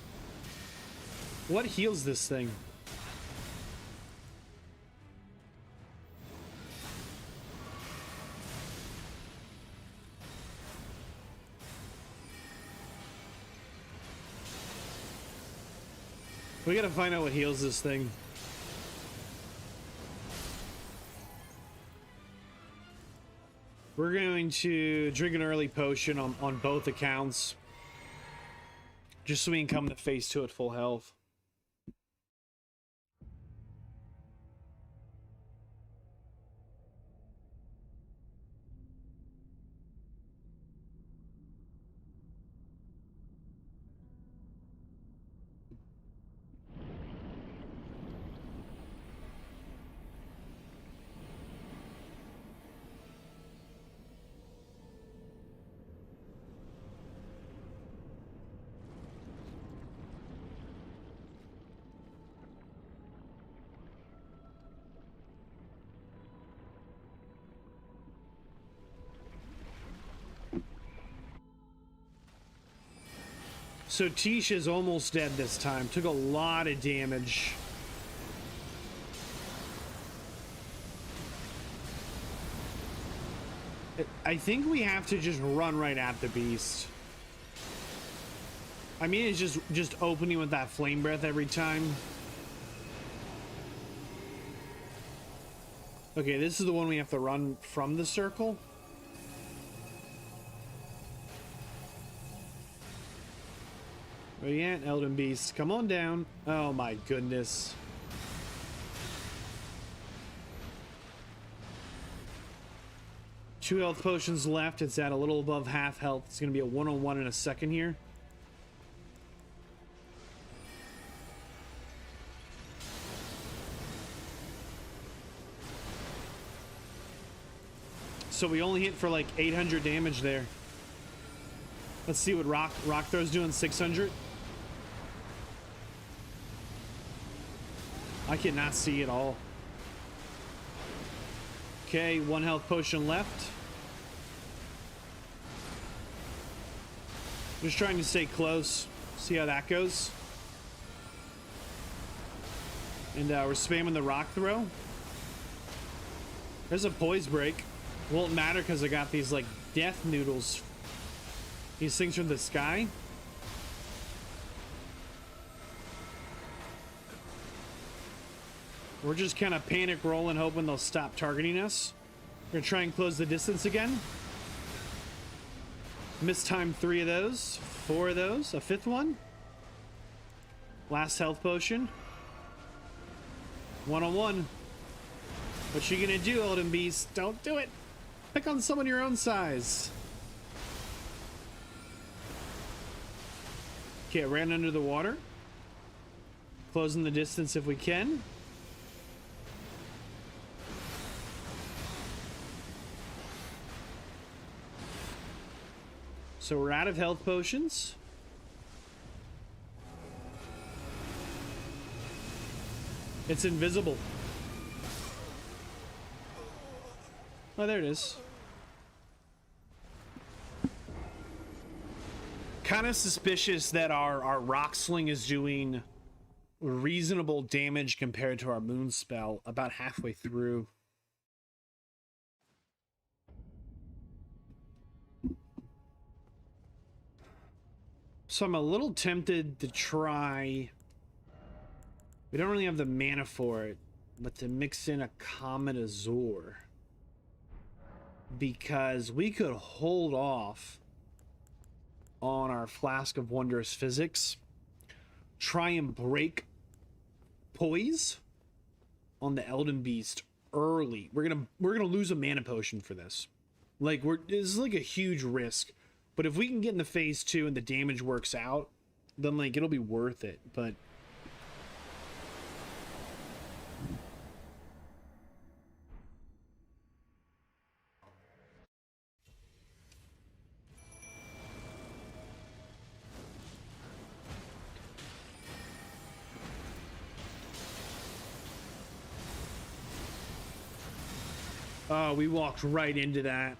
What heals this thing? We gotta find out what heals this thing. We're going to drink an early potion on both accounts. Just so we can come to phase 2 at full health. So Tish is almost dead this time. Took a lot of damage. I think we have to just run right at the beast. I mean, it's just opening with that flame breath every time. Okay, this is the one we have to run from the circle. Where you at, Elden Beast? Come on down. Oh my goodness. Two health potions left. It's at a little above half health. It's going to be a one-on-one in a second here. So we only hit for like 800 damage there. Let's see what rock throw's doing. 600. I cannot see at all. Okay, one health potion left. Just trying to stay close. See how that goes. And we're spamming the rock throw. There's a poise break. Won't matter because I got these like death noodles. These things from the sky. We're just kind of panic rolling, hoping they'll stop targeting us. We're gonna try and close the distance again. Mistime 3 of those, 4 of those, a 5th one. Last health potion. One-on-one. What you gonna do, Elden Beast? Don't do it. Pick on someone your own size. Okay, ran under the water. Closing the distance if we can. So we're out of health potions. It's invisible. Oh, there it is. Kind of suspicious that our rock sling is doing reasonable damage compared to our moon spell about halfway through. So I'm a little tempted to try. We don't really have the mana for it, but to mix in a Comet Azure. Because we could hold off on our Flask of Wondrous Physics. Try and break poise on the Elden Beast early. We're gonna lose a mana potion for this. Like this is like a huge risk. But if we can get into phase 2 and the damage works out, then like it'll be worth it. But oh, we walked right into that.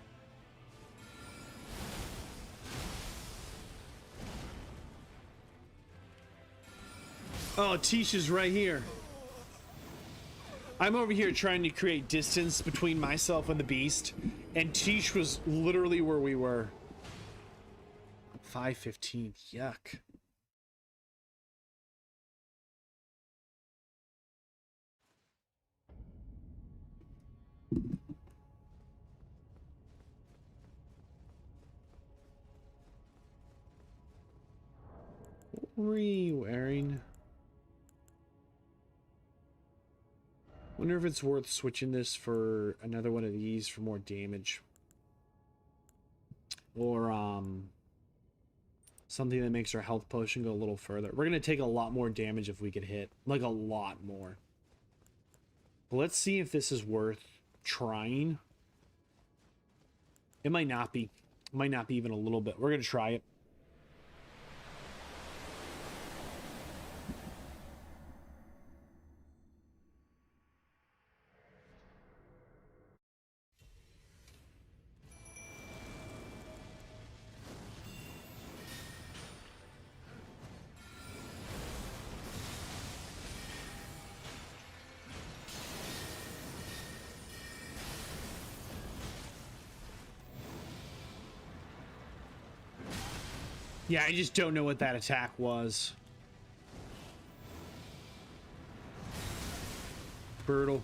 Oh, Tisha's right here. I'm over here trying to create distance between myself and the beast, and Tish was literally where we were. 5:15. Yuck. What were you wearing? Wonder if it's worth switching this for another one of these for more damage. Or something that makes our health potion go a little further. We're gonna take a lot more damage if we get hit. Like a lot more. But let's see if this is worth trying. It might not be. It might not be even a little bit. We're gonna try it. Yeah, I just don't know what that attack was. Brutal.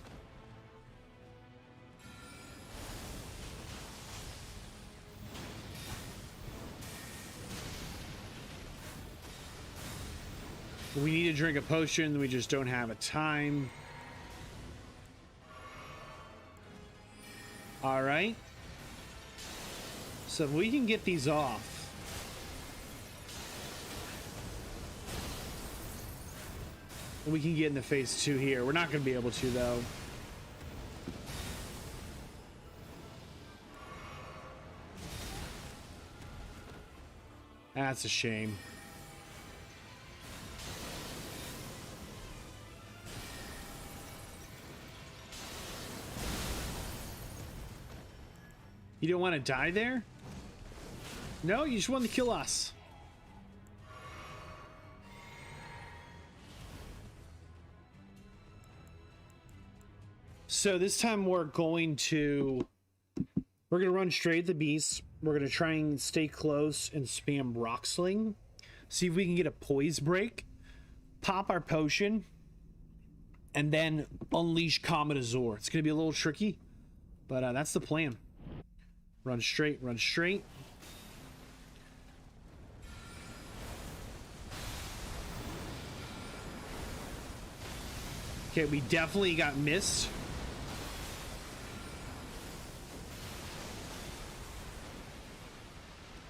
We need to drink a potion. We just don't have a time. All right. So if we can get these off. We can get into phase 2 here. We're not going to be able to, though. That's a shame. You don't want to die there? No, you just want to kill us. So this time we're going to run straight at the beast. We're going to try and stay close and spam Rock Sling. See if we can get a poise break. Pop our potion. And then unleash Comet Azor. It's going to be a little tricky. But that's the plan. Run straight, run straight. Okay, we definitely got missed.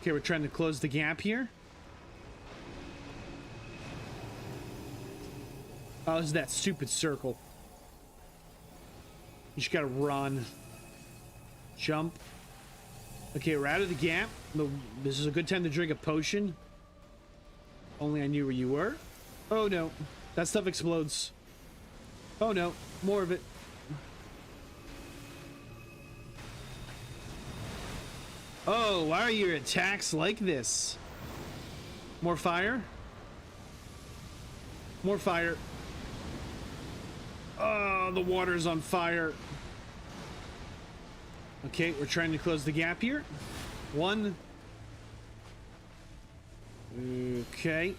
Okay, we're trying to close the gap here. Oh, this is that stupid circle. You just gotta run. Jump. Okay, we're out of the gap. This is a good time to drink a potion. Only I knew where you were. Oh no, that stuff explodes. Oh no, more of it. Oh, why are your attacks like this? More fire? More fire. Oh, the water's on fire. Okay, we're trying to close the gap here. One. Okay.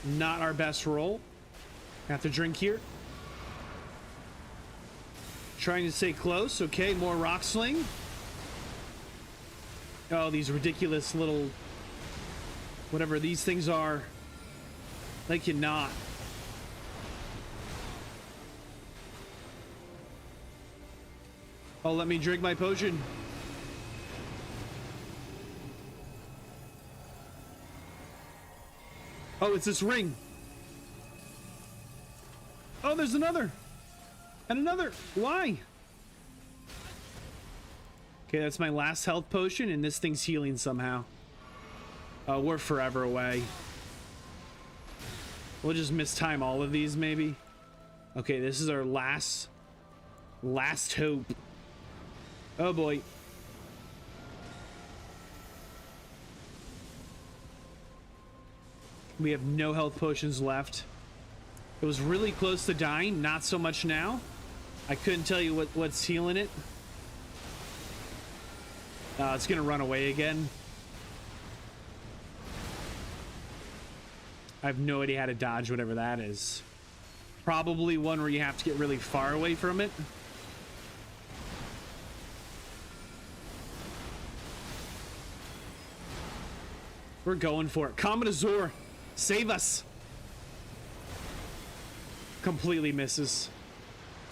Not our best roll. Have to drink here. Trying to stay close. Okay, more Rock Sling. Oh, these ridiculous little... whatever these things are. They cannot. Oh, let me drink my potion. Oh, it's this ring. Oh, there's another. And another. Why? Okay, that's my last health potion, and this thing's healing somehow. Oh, we're forever away. We'll just mistime all of these, maybe. Okay, this is our last hope. Oh boy. We have no health potions left. It was really close to dying, not so much now. I couldn't tell you what's healing it. It's gonna run away again. I have no idea how to dodge whatever that is. Probably one where you have to get really far away from it. We're going for it. Comet Azor, save us. Completely misses.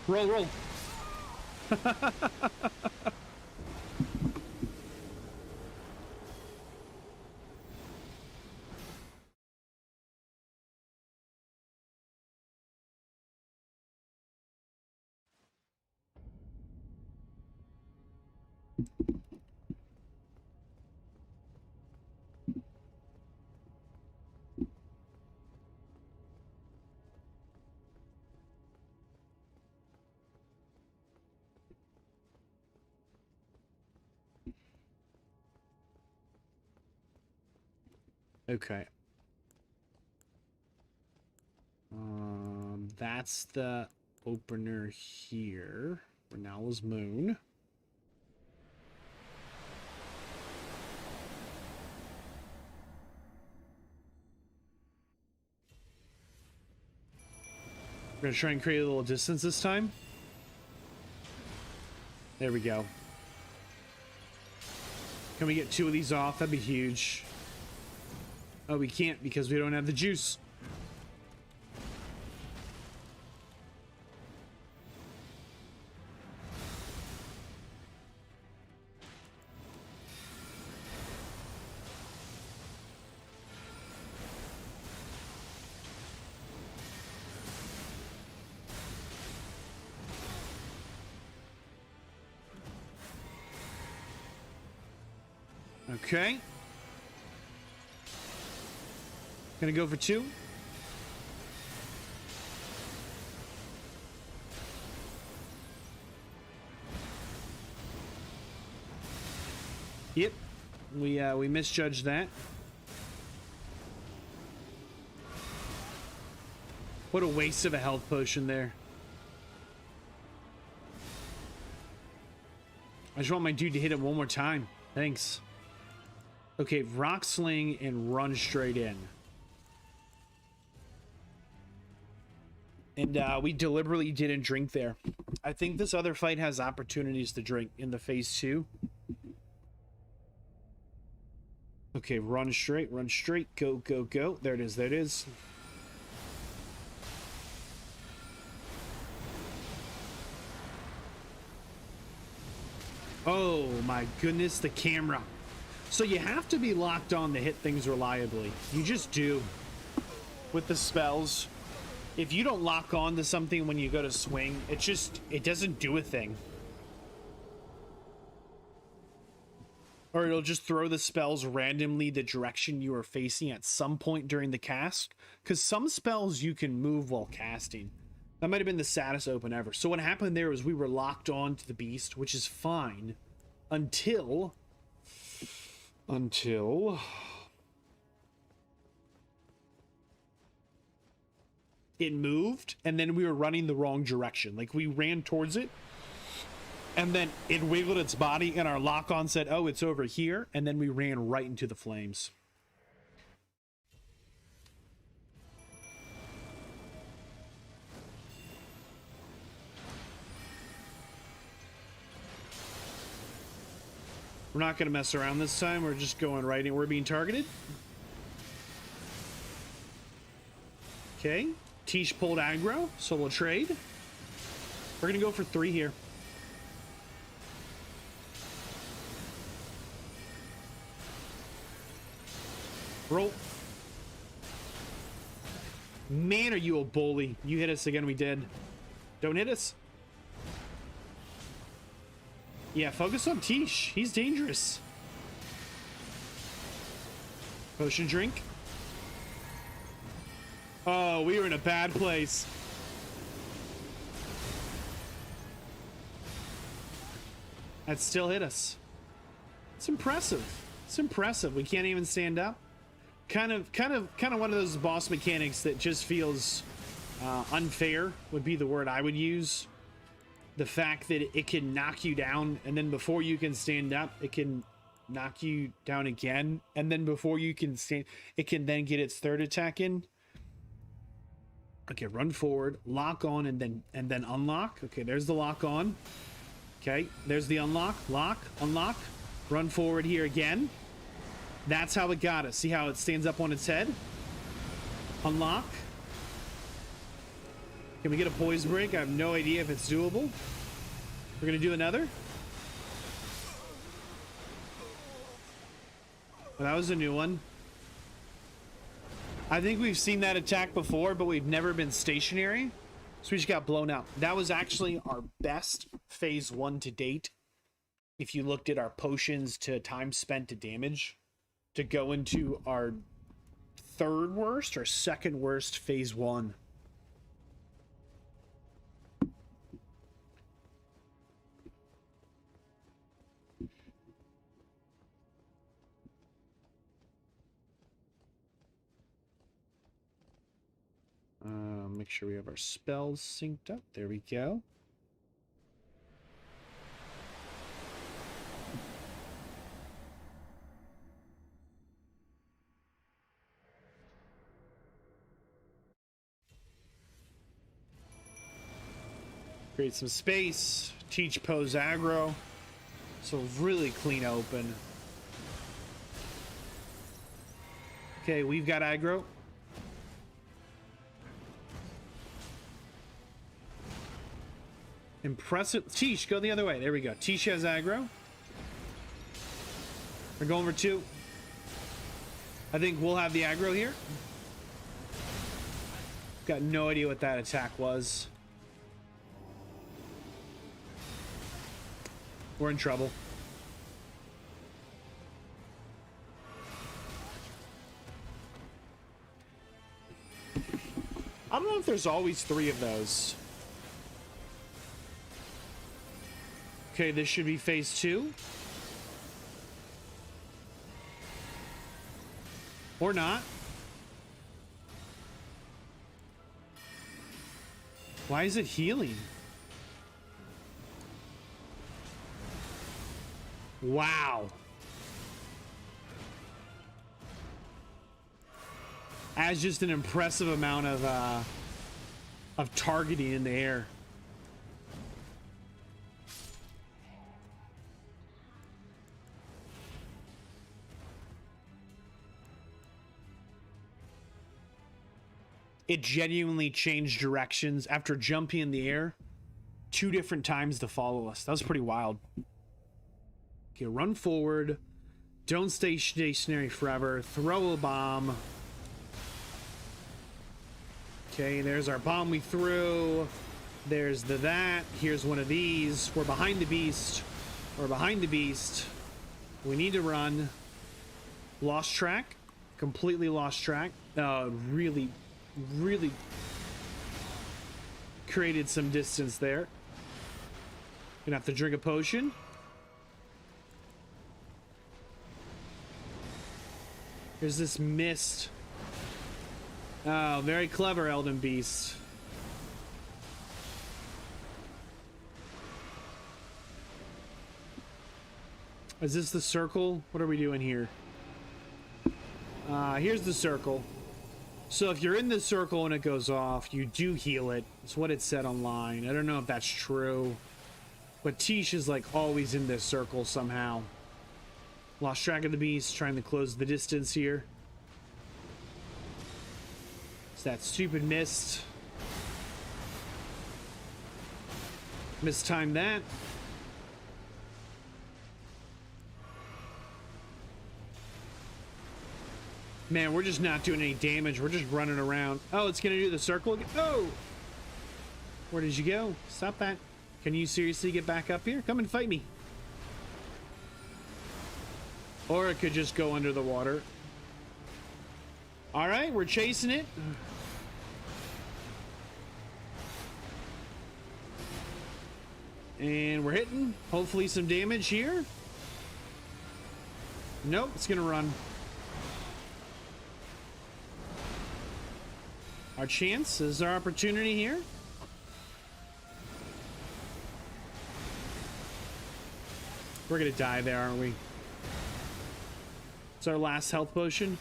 Roll, roll. Okay. That's the opener here. Renala's Moon. We're gonna try and create a little distance this time. There we go. Can we get 2 of these off? That'd be huge. Oh, we can't because we don't have the juice. Okay. Gonna go for 2. Yep. We misjudged that. What a waste of a health potion there. I just want my dude to hit it one more time. Thanks. Okay, rock sling and run straight in. And we deliberately didn't drink there. I think this other fight has opportunities to drink in the phase 2. Okay, run straight, go, go, go. There it is, there it is. Oh my goodness, the camera. So you have to be locked on to hit things reliably. You just do. With the spells. If you don't lock on to something when you go to swing, it doesn't do a thing. Or it'll just throw the spells randomly the direction you are facing at some point during the cast. Because some spells you can move while casting. That might have been the saddest open ever. So what happened there was we were locked on to the beast, which is fine. Until it moved, and then we were running the wrong direction. Like, we ran towards it, and then it wiggled its body, and our lock-on said, oh, it's over here, and then we ran right into the flames. We're not going to mess around this time. We're just going right in. We're being targeted. Okay. Tish pulled aggro, so we'll trade. We're going to go for 3 here. Roll. Man, are you a bully. You hit us again, we did. Don't hit us. Yeah, focus on Tish. He's dangerous. Potion drink. Oh, we were in a bad place. That still hit us. It's impressive. It's impressive. We can't even stand up. Kind of one of those boss mechanics that just feels unfair would be the word I would use. The fact that it can knock you down, and then before you can stand up, it can knock you down again, and then before you can stand, it can then get its 3rd attack in. Okay, run forward, lock on, and then unlock. Okay, there's the lock on. Okay, there's the unlock, lock, unlock. Run forward here again. That's how it got us. See how it stands up on its head? Unlock. Can we get a poise break? I have no idea if it's doable. We're gonna do another. Well, that was a new one. I think we've seen that attack before, but we've never been stationary. So we just got blown out. That was actually our best phase 1 to date. If you looked at our potions to time spent to damage, to go into our 3rd worst or 2nd worst phase 1. Make sure we have our spells synced up. There we go. Create some space. Teach pose aggro. So really clean open. Okay, we've got aggro. Impressive. Tish, go the other way. There we go. Tish has aggro. We're going for 2. I think we'll have the aggro here. Got no idea what that attack was. We're in trouble. I don't know if there's always 3 of those. Okay, this should be phase 2. Or not. Why is it healing? Wow. Adds just an impressive amount of targeting in the air. It genuinely changed directions after jumping in the air 2 different times to follow us. That was pretty wild. Okay, run forward. Don't stay stationary forever. Throw a bomb. Okay, there's our bomb we threw. There's that. Here's one of these. We're behind the beast. We're behind the beast. We need to run. Lost track. Completely lost track. Really created some distance there. Gonna have to drink a potion. There's this mist. Oh, very clever, Elden Beast. Is this the circle? What are we doing here? Here's the circle. So if you're in the circle and it goes off, you do heal it. It's what it said online. I don't know if that's true. But Tish is like always in this circle somehow. Lost track of the beast, trying to close the distance here. It's that stupid mist. Mistimed that. Man, we're just not doing any damage. We're just running around. Oh, it's gonna do the circle again. Oh! Where did you go? Stop that. Can you seriously get back up here? Come and fight me. Or it could just go under the water. Alright, we're chasing it. And we're hitting. Hopefully some damage here. Nope, it's gonna run. Our chance is our opportunity here. We're gonna die there, aren't we? It's our last health potion.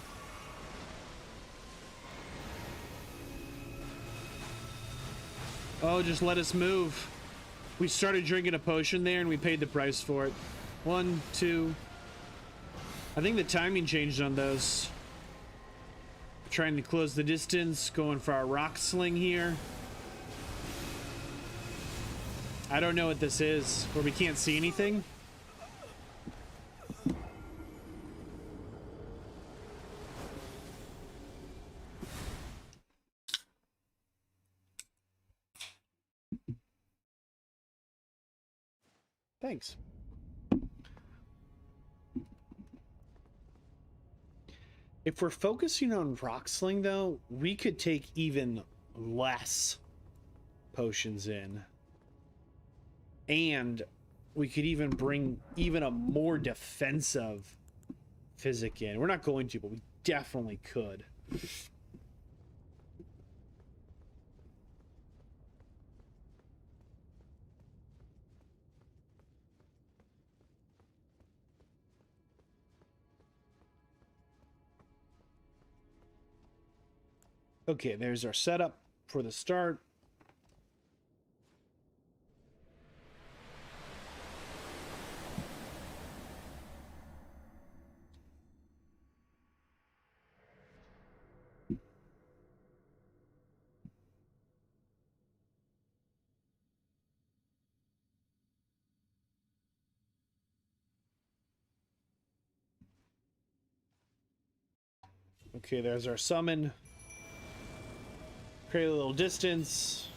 Oh, just let us move. We started drinking a potion there and we paid the price for it. 1, 2. I think the timing changed on those. Trying to close the distance, going for our rock sling here. I don't know what this is, where we can't see anything. Thanks. If we're focusing on rock sling, though, we could take even less potions in. And we could even bring even a more defensive physic in. We're not going to, but we definitely could. Okay, there's our setup for the start. Okay, there's our summon. Create a little distance.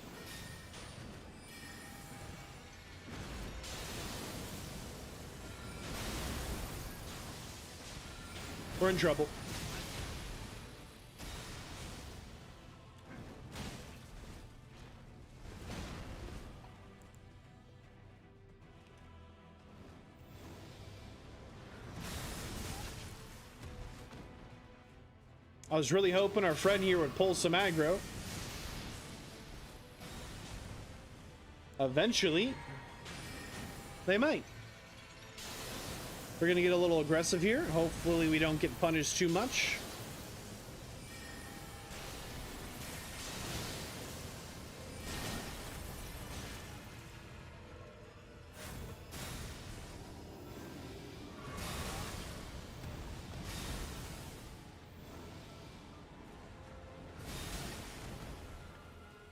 We're in trouble. I was really hoping our friend here would pull some aggro. Eventually, they might. We're gonna get a little aggressive here. Hopefully we don't get punished too much.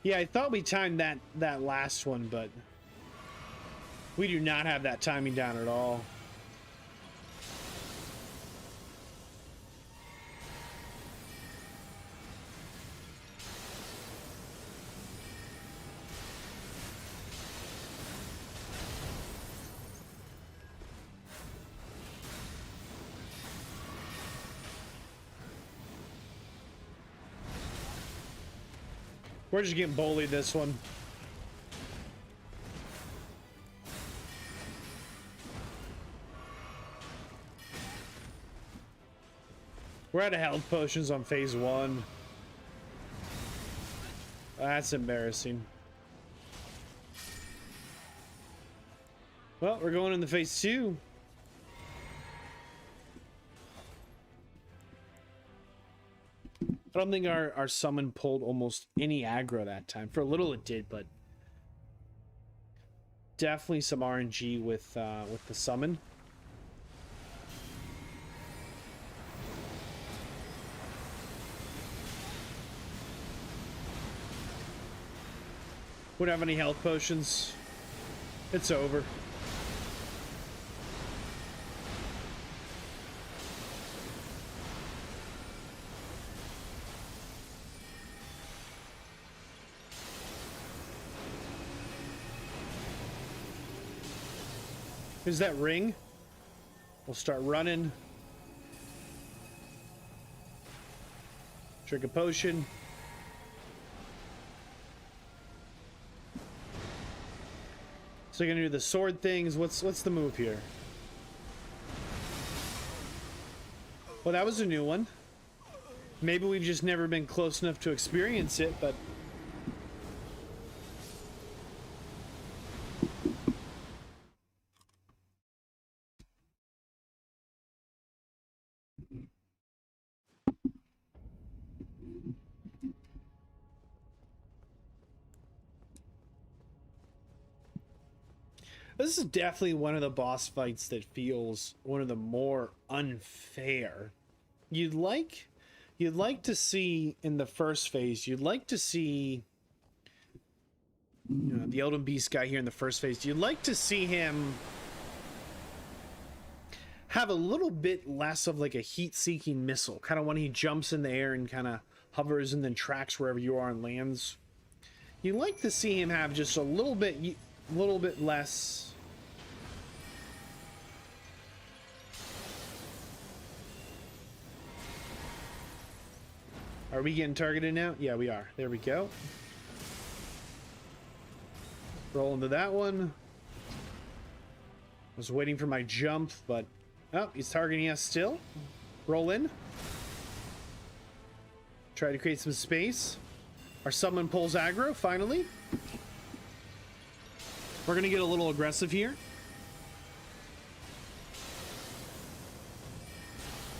Yeah, I thought we timed that last one, but we do not have that timing down at all. We're just getting bullied this one. We're out of health potions on phase 1. That's embarrassing. Well, we're going into phase 2. I don't think our summon pulled almost any aggro that time. For a little it did, but definitely some RNG with the summon. We don't have any health potions. It's over. Here's that ring. We'll start running. Drink a potion. So you're gonna do the sword things. What's the move here? Well, that was a new one. Maybe we've just never been close enough to experience it, but this is definitely one of the boss fights that feels one of the more unfair. You'd like to see in the first phase, you'd like to see, you know, the Elden Beast guy here in the first phase, you'd like to see him have a little bit less of like a heat-seeking missile, kind of when he jumps in the air and kind of hovers and then tracks wherever you are and lands. You'd like to see him have just a little bit less. Are we getting targeted now? Yeah, we are. There we go. Roll into that one. Was waiting for my jump, but oh, he's targeting us still. Roll in. Try to create some space. Our summon pulls aggro, finally. We're gonna get a little aggressive here.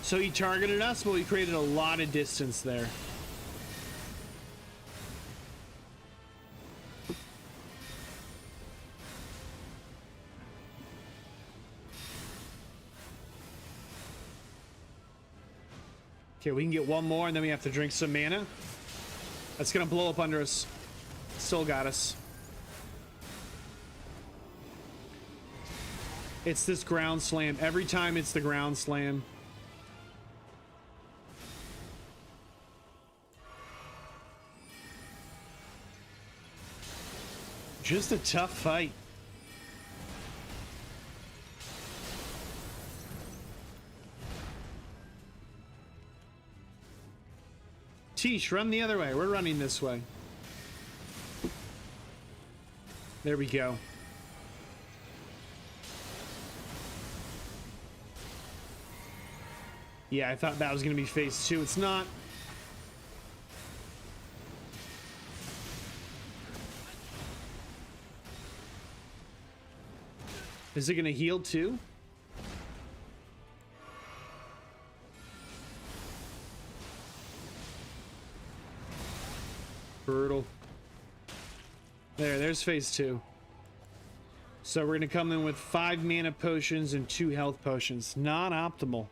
So he targeted us, but we created a lot of distance there. Okay, we can get one more and then we have to drink some mana. That's gonna blow up under us. Still got us. It's this ground slam. Every time it's the ground slam. Just a tough fight. Tish, run the other way. We're running this way. There we go. Yeah, I thought that was going to be phase 2. It's not. Is it going to heal too? Brutal. There's phase 2. So we're going to come in with 5 mana potions and 2 health potions. Not optimal.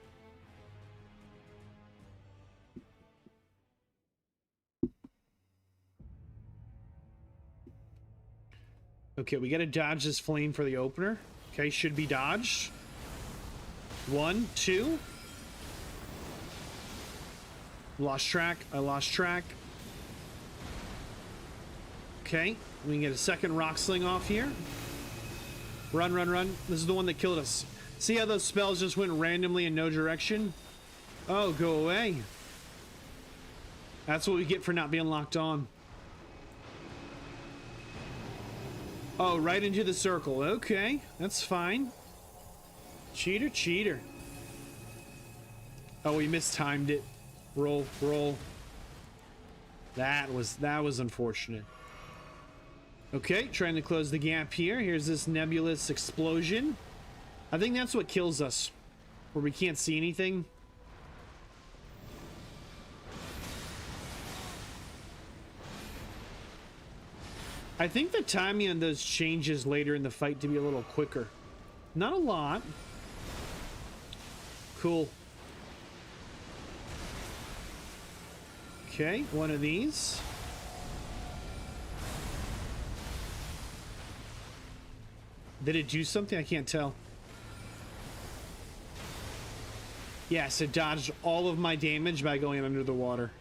Okay, we got to dodge this flame for the opener. Okay, should be dodged. 1, 2. Lost track. I lost track. Okay, we can get a second rock sling off here. Run, run, run. This is the one that killed us. See how those spells just went randomly in no direction? Oh, go away. That's what we get for not being locked on. Oh, right into the circle. Okay, that's fine. Cheater, cheater. Oh, we mistimed it. Roll, roll. That was unfortunate. Okay, trying to close the gap here. Here's this nebulous explosion. I think that's what kills us, where we can't see anything. I think the timing on those changes later in the fight to be a little quicker. Not a lot. Cool. Okay, one of these. Did it do something? I can't tell. Yes, it dodged all of my damage by going under the water.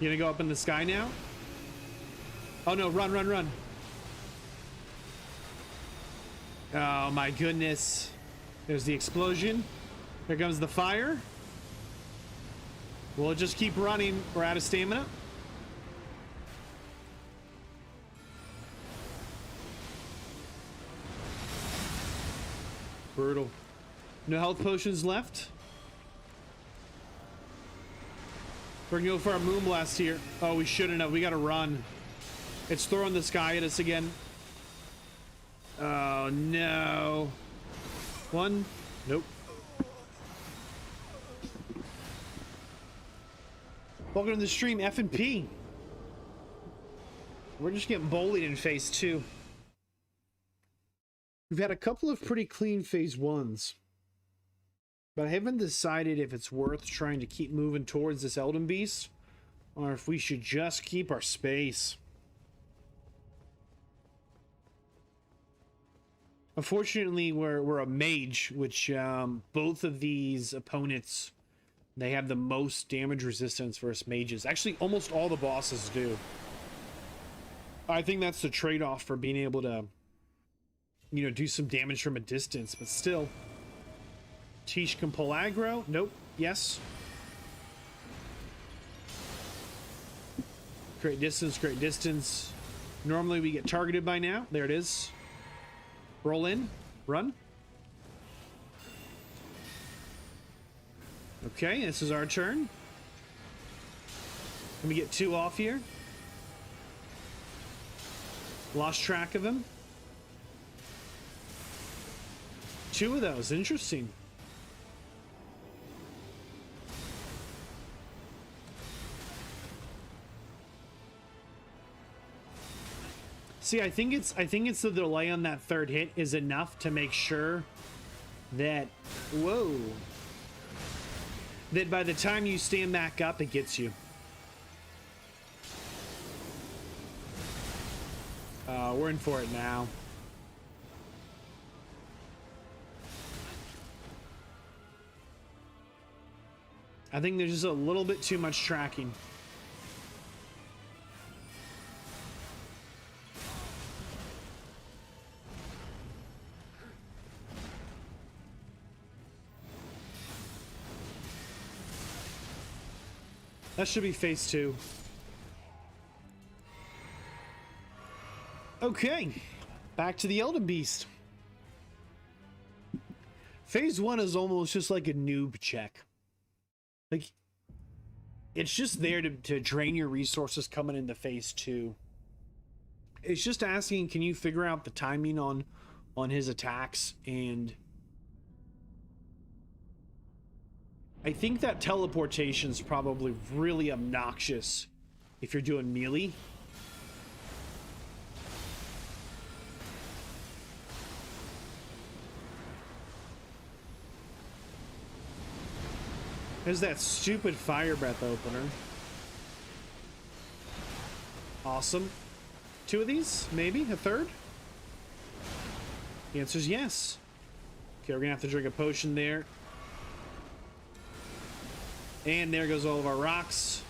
You gonna go up in the sky now? Oh no, run, run, run. Oh my goodness. There's the explosion. Here comes the fire. We'll just keep running. We're out of stamina. Brutal. No health potions left. We're gonna go for our moonblast here. Oh, we shouldn't have. We gotta run. It's throwing the sky at us again. Oh no. One. Nope. Welcome to the stream, F&P. We're just getting bullied in phase 2. We've had a couple of pretty clean phase 1s. But I haven't decided if it's worth trying to keep moving towards this Elden Beast, or if we should just keep our space. Unfortunately, we're a mage, which both of these opponents, they have the most damage resistance versus mages. Actually, almost all the bosses do. I think that's the trade-off for being able to, you know, do some damage from a distance, but still. Tish can pull aggro. Nope. Yes. Great distance, great distance. Normally we get targeted by now. There it is. Roll in. Run. Okay, this is our turn. Let me get 2 off here. Lost track of him. 2 of those. Interesting. See, I think it's the delay on that 3rd hit is enough to make sure that, whoa, that by the time you stand back up, it gets you. We're in for it now. I think there's just a little bit too much tracking. That should be phase 2. Okay, back to the Elden Beast. Phase 1 is almost just like a noob check. Like, it's just there to drain your resources coming into phase 2. It's just asking, can you figure out the timing on his attacks? And I think that teleportation is probably really obnoxious if you're doing melee. There's that stupid fire breath opener. Awesome. 2 of these? Maybe? A third? The answer's yes. Okay, we're gonna have to drink a potion there. And there goes all of our rocks.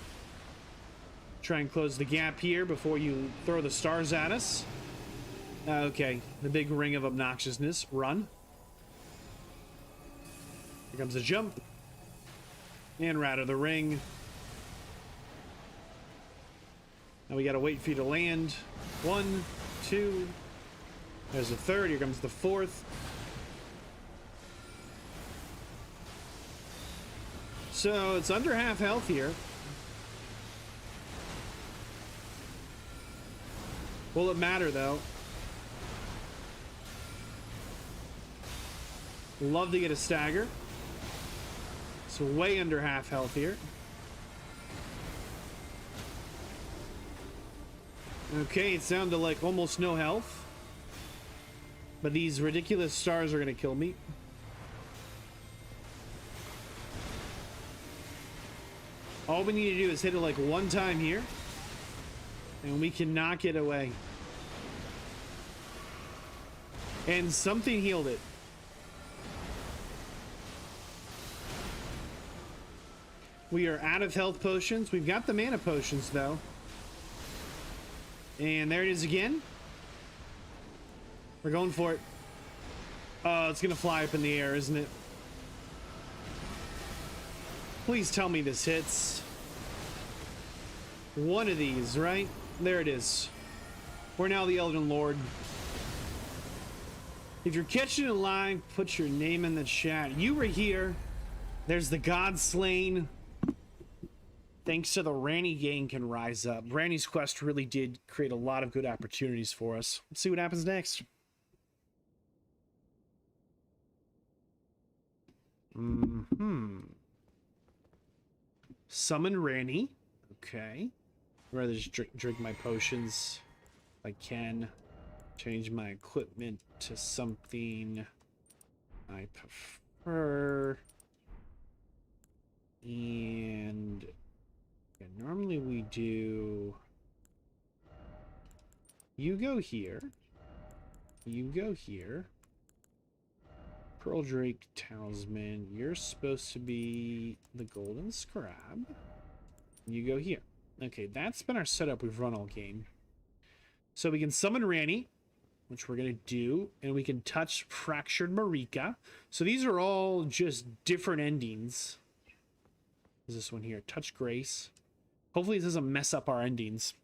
Try and close the gap here before you throw the stars at us. Okay, the big ring of obnoxiousness. Run. Here comes the jump. And right of the ring. Now we gotta wait for you to land. 1, 2. There's the third. Here comes the fourth. So it's under half health here. Will it matter though? Love to get a stagger. So way under half health here. Okay, it's down to like almost no health. But these ridiculous stars are gonna kill me. All we need to do is hit it like 1 time here. And we can knock it away. And something healed it. We are out of health potions. We've got the mana potions though. And there it is again. We're going for it. Oh, it's gonna fly up in the air, isn't it? Please tell me this hits. 1 of these, right? There it is. We're now the Elden Lord. If you're catching it live, put your name in the chat. You were here. There's the God Slain. Thanks to the Ranny gang can rise up. Ranny's quest really did create a lot of good opportunities for us. Let's see what happens next. Summon Ranny. Okay. I'd rather just drink my potions if I can. Change my equipment to something I prefer. And yeah, normally we do... You go here. You go here. Pearl Drake Talisman. You're supposed to be the Golden Scribe. You go here. Okay, that's been our setup we've run all game. So we can summon Ranny, which we're going to do, and we can touch Fractured Marika. So these are all just different endings. Is this one here? Touch Grace. Hopefully it doesn't mess up our endings.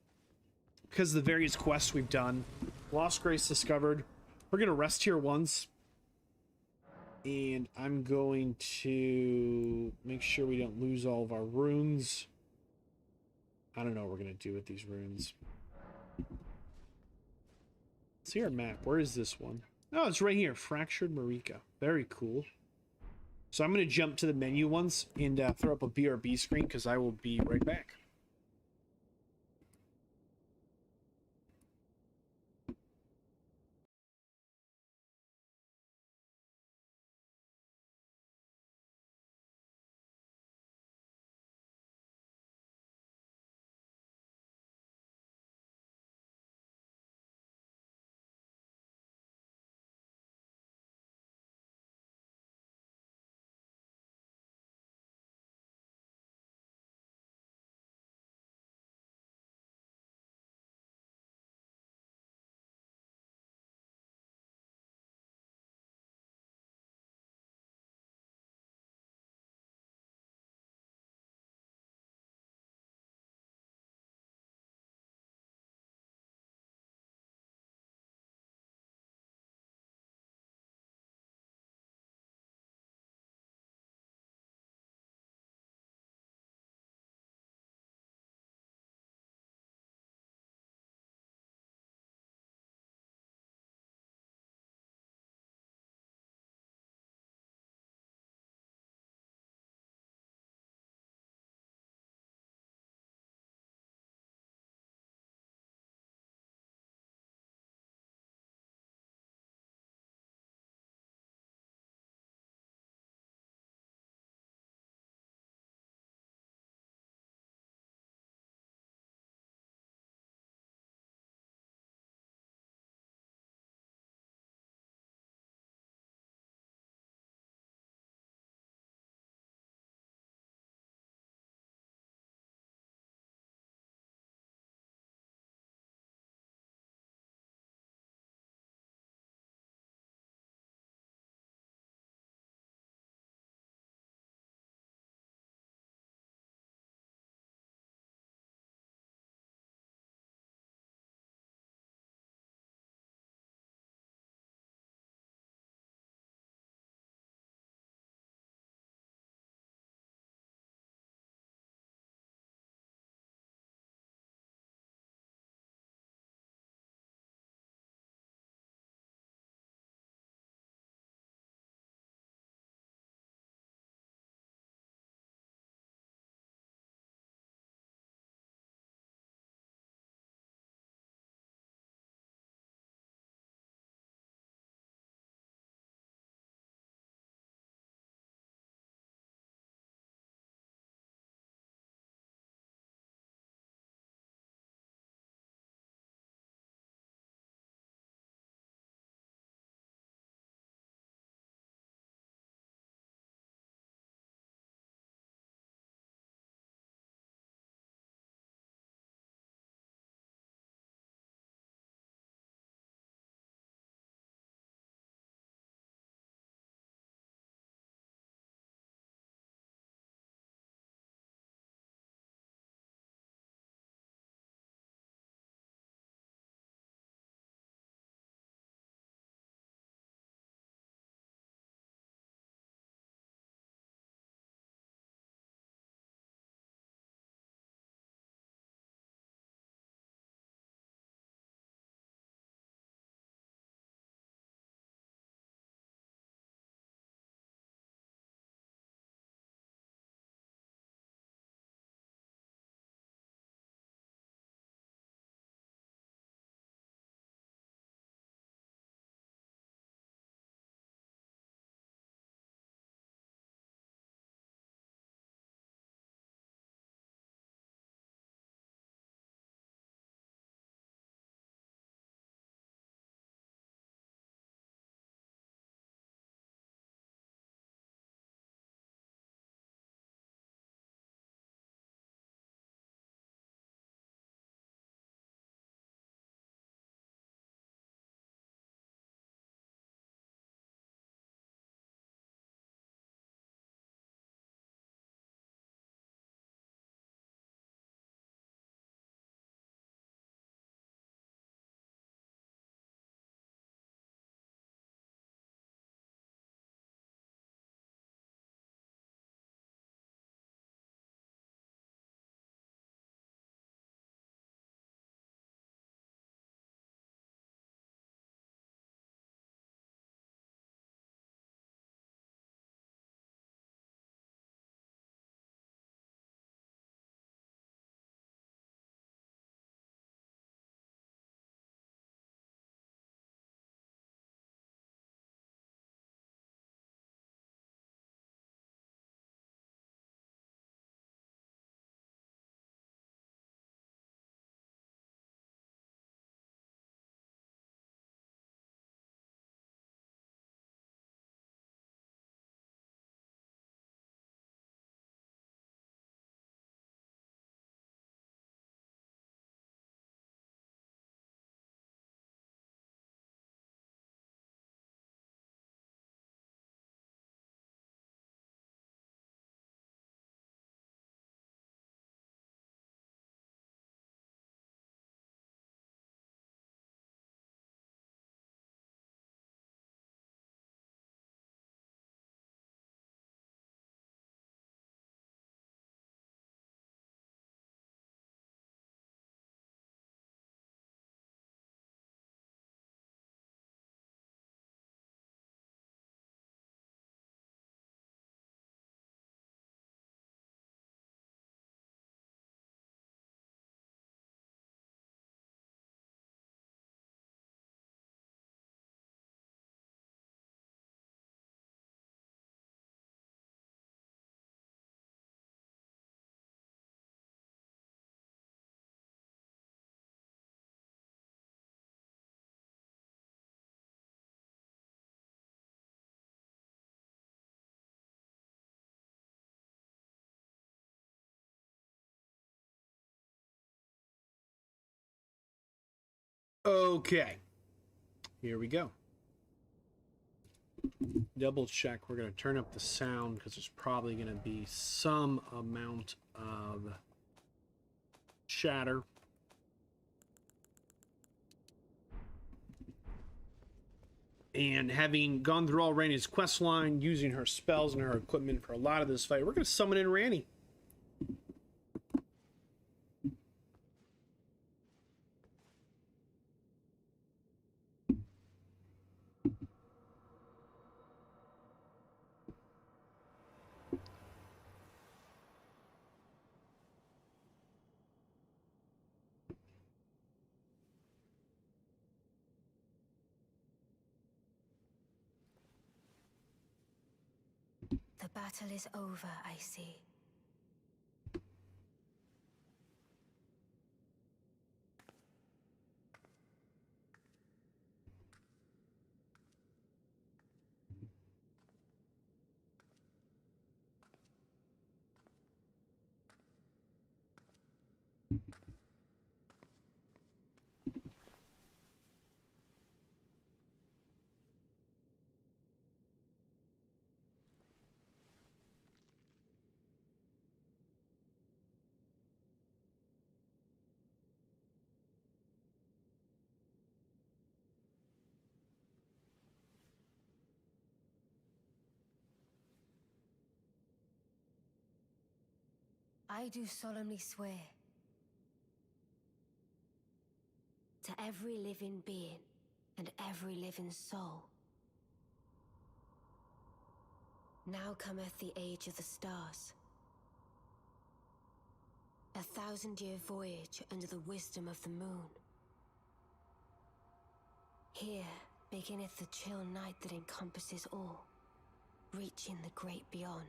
Because of the various quests we've done. Lost Grace discovered. We're going to rest here once. And I'm going to make sure we don't lose all of our runes. I don't know what we're going to do with these runes. See our map. Where is this one? Oh, it's right here. Fractured Marika. Very cool. So I'm going to jump to the menu once and throw up a BRB screen because I will be right back. Okay, here we go. Double check. We're going to turn up the sound because there's probably going to be some amount of chatter. And having gone through all Ranni's quest line, using her spells and her equipment for a lot of this fight, we're going to summon in Ranni. The battle is over, I see. I do solemnly swear to every living being and every living soul. Now cometh the age of the stars. 1,000-year voyage under the wisdom of the moon. Here beginneth the chill night that encompasses all, reaching the great beyond.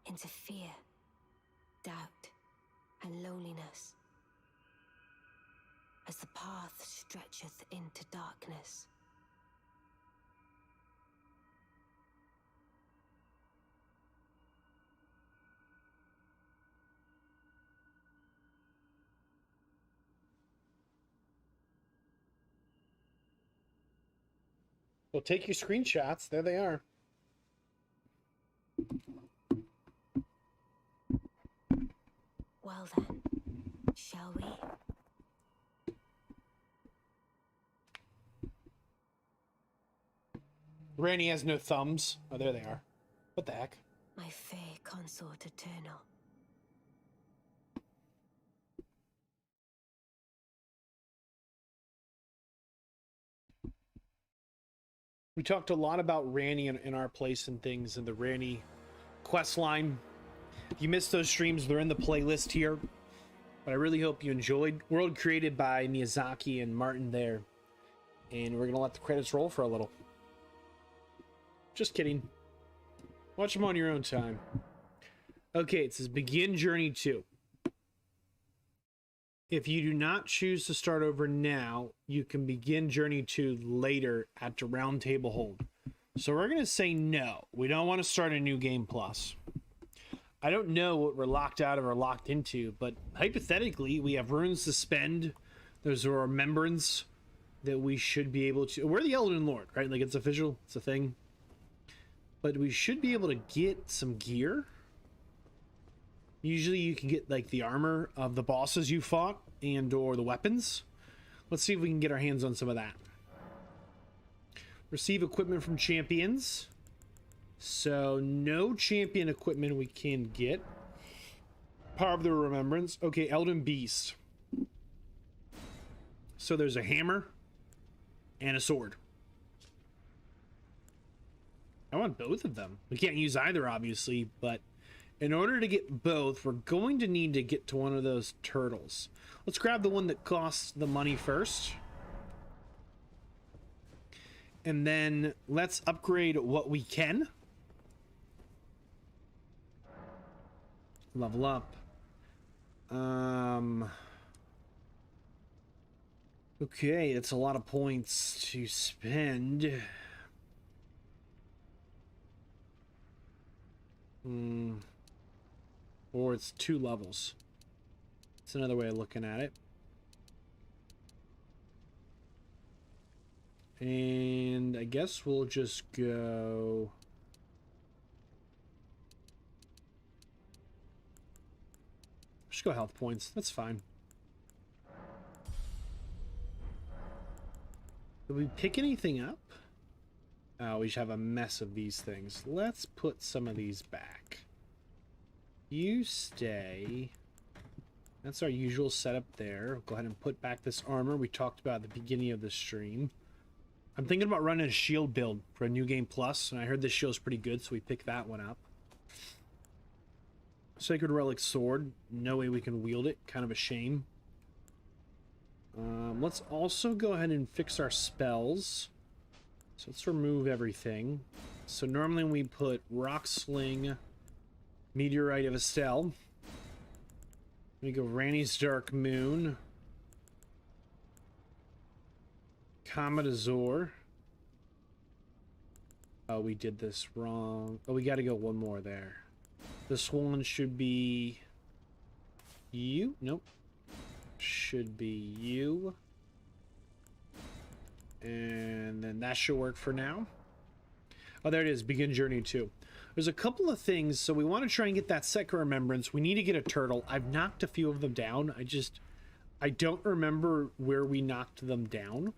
Into fear, doubt, and loneliness, as the path stretcheth into darkness. Well, take your screenshots. There they are. Well then, shall we? Ranni has no thumbs. Oh, there they are. What the heck? My fair consort eternal. We talked a lot about Ranni in our place and things in the Ranni quest line. If you missed those streams, they're in the playlist here. But I really hope you enjoyed. World created by Miyazaki and Martin there. And we're going to let the credits roll for a little. Just kidding. Watch them on your own time. Okay, it says begin journey 2. If you do not choose to start over now, you can begin journey 2 later at the round table hold. So we're going to say no. We don't want to start a new game plus. I don't know what we're locked out of or locked into, but hypothetically, we have runes to spend. There's a remembrance that we should be able to... We're the Elden Lord, right? Like, it's official. It's a thing. But we should be able to get some gear. Usually you can get, like, the armor of the bosses you fought and or the weapons. Let's see if we can get our hands on some of that. Receive equipment from champions. So, no champion equipment we can get. Power of the Remembrance. Okay, Elden Beast. So there's a hammer and a sword. I want both of them. We can't use either, obviously, but in order to get both, we're going to need to get to one of those turtles. Let's grab the one that costs the money first. And then let's upgrade what we can. Level up. Okay, that's a lot of points to spend. Or it's 2 levels. It's another way of looking at it. And I guess we'll just go... Just go health points. That's fine. Did we pick anything up? Oh, we should have a mess of these things. Let's put some of these back. You stay. That's our usual setup there. Go ahead and put back this armor we talked about at the beginning of the stream. I'm thinking about running a shield build for a New Game Plus, and I heard this shield's pretty good, so we picked that one up. Sacred Relic Sword. No way we can wield it. Kind of a shame. Let's also go ahead and fix our spells. So let's remove everything. So normally we put Rock Sling, Meteorite of Estelle. We go Ranni's Dark Moon, Comet Azor. Oh, we did this wrong. Oh, we got to go one more there. This one should be you. Nope. Should be you. And then that should work for now. Oh, there it is. Begin Journey 2. There's a couple of things. So we want to try and get that second remembrance. We need to get a turtle. I've knocked a few of them down. I don't remember where we knocked them down.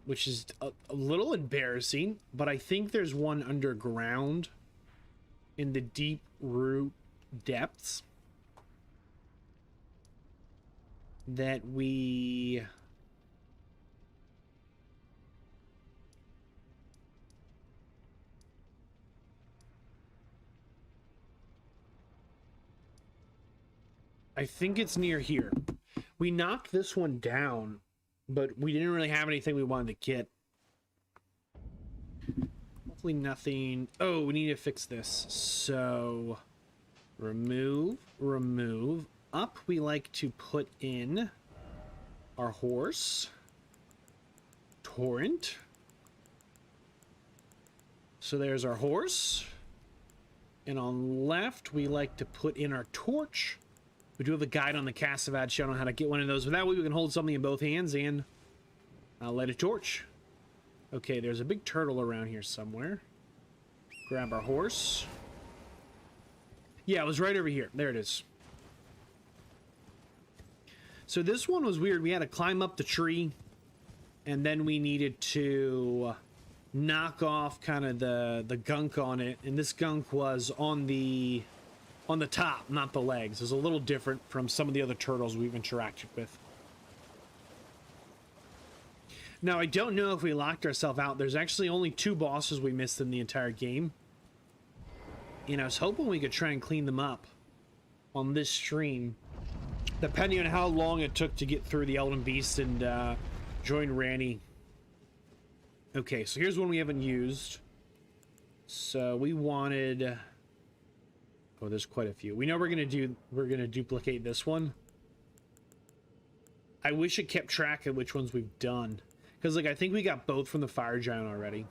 Which is a little embarrassing. But I think there's one underground in the deep root depths that we... I think it's near here. We knocked this one down, but we didn't really have anything we wanted to get. Hopefully nothing... Oh, we need to fix this. So, remove. Up, we like to put in our horse. Torrent. So there's our horse. And on left, we like to put in our torch. We do have a guide on the cast of Vadd show on how to get one of those. But that way we can hold something in both hands and light a torch. Okay, there's a big turtle around here somewhere. Grab our horse. Yeah, it was right over here. There it is. So this one was weird. We had to climb up the tree. And then we needed to knock off kind of the gunk on it. And this gunk was on the top, not the legs. It's a little different from some of the other turtles we've interacted with. Now, I don't know if we locked ourselves out. There's actually only 2 bosses we missed in the entire game. And I was hoping we could try and clean them up on this stream, depending on how long it took to get through the Elden Beast and join Ranni. Okay, so here's one we haven't used. So we wanted... Oh, there's quite a few. We know we're gonna duplicate this one. I wish it kept track of which ones we've done. Because, like, I think we got both from the Fire Giant already.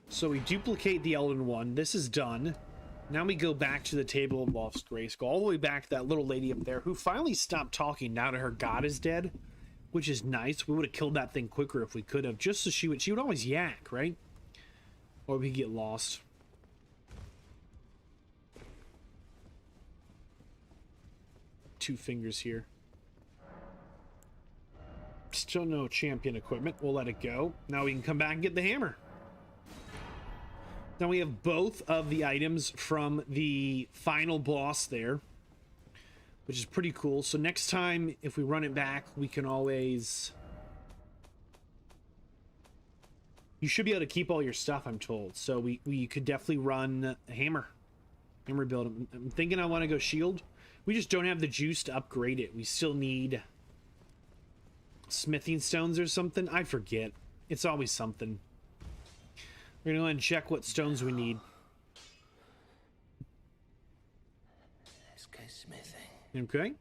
So we duplicate the Elden one. This is done. Now we go back to the Table of Lost Grace. Go all the way back to that little lady up there who finally stopped talking now that her god is dead. Which is nice. We would have killed that thing quicker if we could have. Just so she would always yak, right? Or we could get lost. Two fingers here. Still no champion equipment. We'll let it go. Now we can come back and get the hammer. Now we have both of the items from the final boss there, which is pretty cool. So next time, if we run it back, we can always... You should be able to keep all your stuff, I'm told. So we could definitely run a hammer build. I'm thinking I want to go shield. We just don't have the juice to upgrade it. We still need smithing stones or something. I forget. It's always something. We're gonna go ahead and check what stones we need. Let's go smithing. Okay.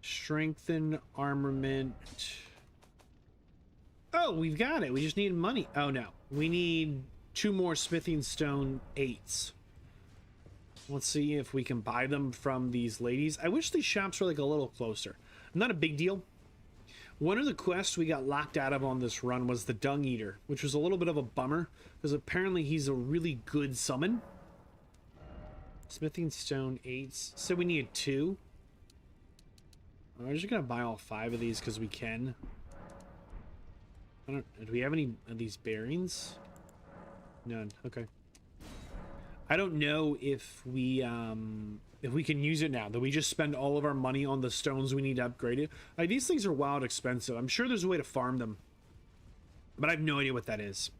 Strengthen armament. Oh, we've got it. We just need money. Oh no. We need 2 more smithing stone 8s. Let's see if we can buy them from these ladies. I wish these shops were like a little closer. Not a big deal. One of the quests we got locked out of on this run was the Dung Eater, which was a little bit of a bummer because apparently he's a really good summon. Smithing Stone 8s. So we need 2. We're just gonna buy all 5 of these because we can. Do we have any of these bearings? None. Okay. I don't know if we can use it now. That we just spend all of our money on the stones we need to upgrade it. Like, these things are wild expensive. I'm sure there's a way to farm them, but I have no idea what that is.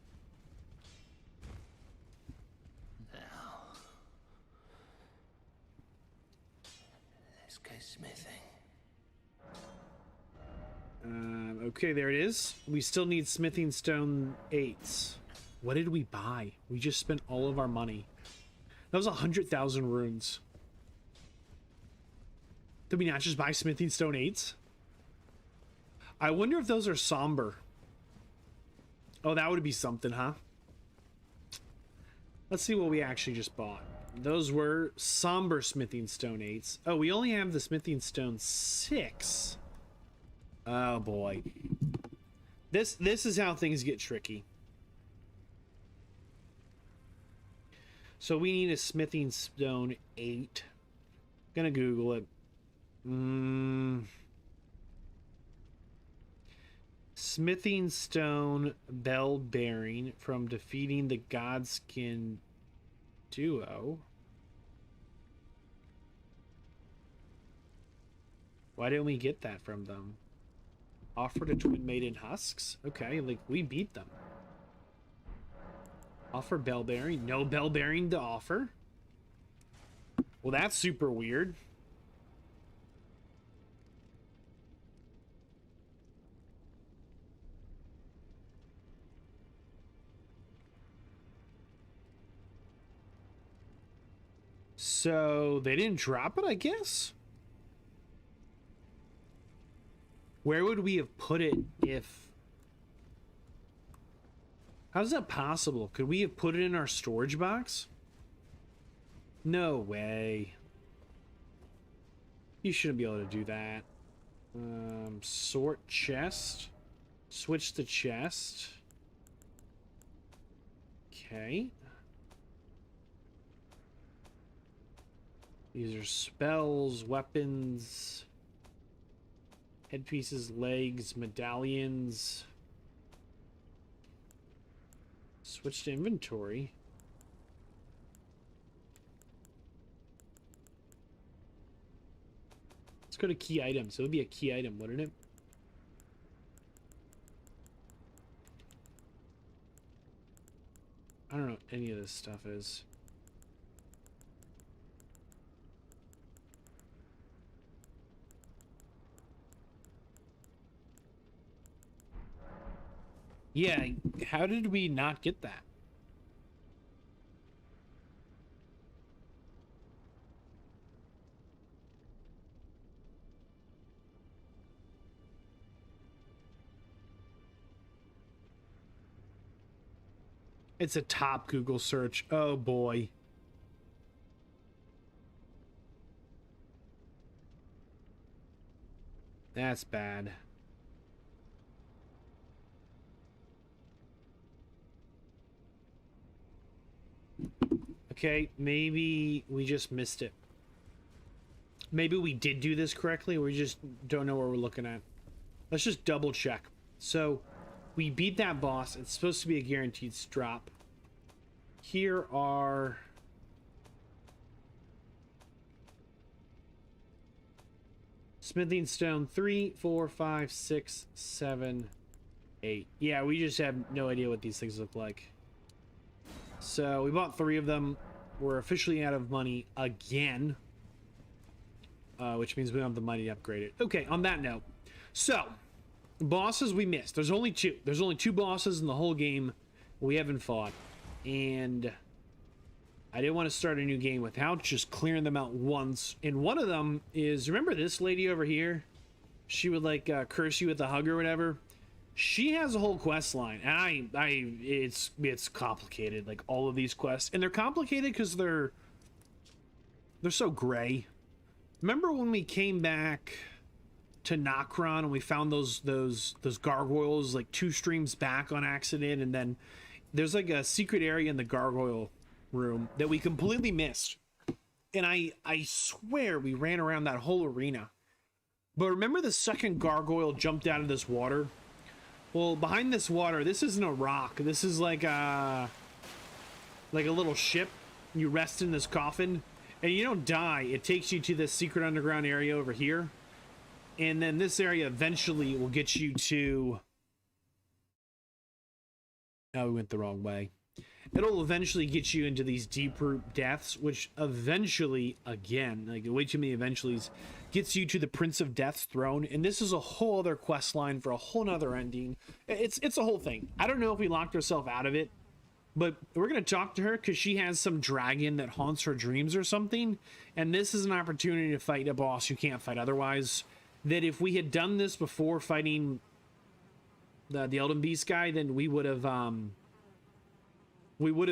Now, let's go smithing. Okay, there it is. We still need smithing stone 8s. What did we buy? We just spent all of our money. That was 100,000 runes. Did we not just buy smithing stone 8s? I wonder if those are somber. Oh, that would be something, huh? Let's see what we actually just bought. Those were somber smithing stone 8s. Oh, we only have the smithing stone 6. Oh boy. This is how things get tricky. So we need a smithing stone 8. Gonna Google it. Smithing stone bell bearing from defeating the Godskin duo. Why didn't we get that from them? Offer to twin maiden husks? Okay, like we beat them. Offer bell bearing. No bell bearing to offer. Well, that's super weird. So they didn't drop it, I guess. Where would we have put it if... How's that possible? Could we have put it in our storage box? No way. You shouldn't be able to do that. Sort chest. Switch the chest. Okay. These are spells, weapons, headpieces, legs, medallions. Switch to inventory. Let's go to key items. It would be a key item, wouldn't it? I don't know what any of this stuff is. Yeah, how did we not get that? It's a top Google search. Oh boy. That's bad. Okay, maybe we just missed it. Maybe we did do this correctly. We just don't know what we're looking at. Let's just double check. So, we beat that boss. It's supposed to be a guaranteed drop. Here are... Smithing stone 3, 4, 5, 6, 7, 8. Yeah, we just have no idea what these things look like. So we bought 3 of them. We're officially out of money again. Which means we don't have the money to upgrade it. Okay, on that note. So, bosses we missed. There's only 2. There's only 2 bosses in the whole game we haven't fought. And I didn't want to start a new game without just clearing them out once. And one of them is, remember this lady over here? She would like curse you with a hug or whatever. She has a whole quest line, and it's complicated. Like all of these quests, and they're complicated because they're They're so gray. Remember when we came back to Nokron and we found those gargoyles like 2 streams back on accident, and then there's like a secret area in the gargoyle room that we completely missed. And I swear we ran around that whole arena. But remember the second gargoyle jumped out of this water? Well, behind this water, this isn't a rock. This is like a little ship. You rest in this coffin and you don't die. It takes you to this secret underground area over here. And then this area eventually will get you to... Oh, we went the wrong way. It'll eventually get you into these deep root deaths, which eventually, again, like way too many eventuallys, gets you to the Prince of Death's throne. And this is a whole other quest line for a whole nother ending. It's a whole thing. I don't know if we locked ourselves out of it, but we're going to talk to her because she has some dragon that haunts her dreams or something. And this is an opportunity to fight a boss you can't fight otherwise. That if we had done this before fighting the Elden Beast guy, then we would have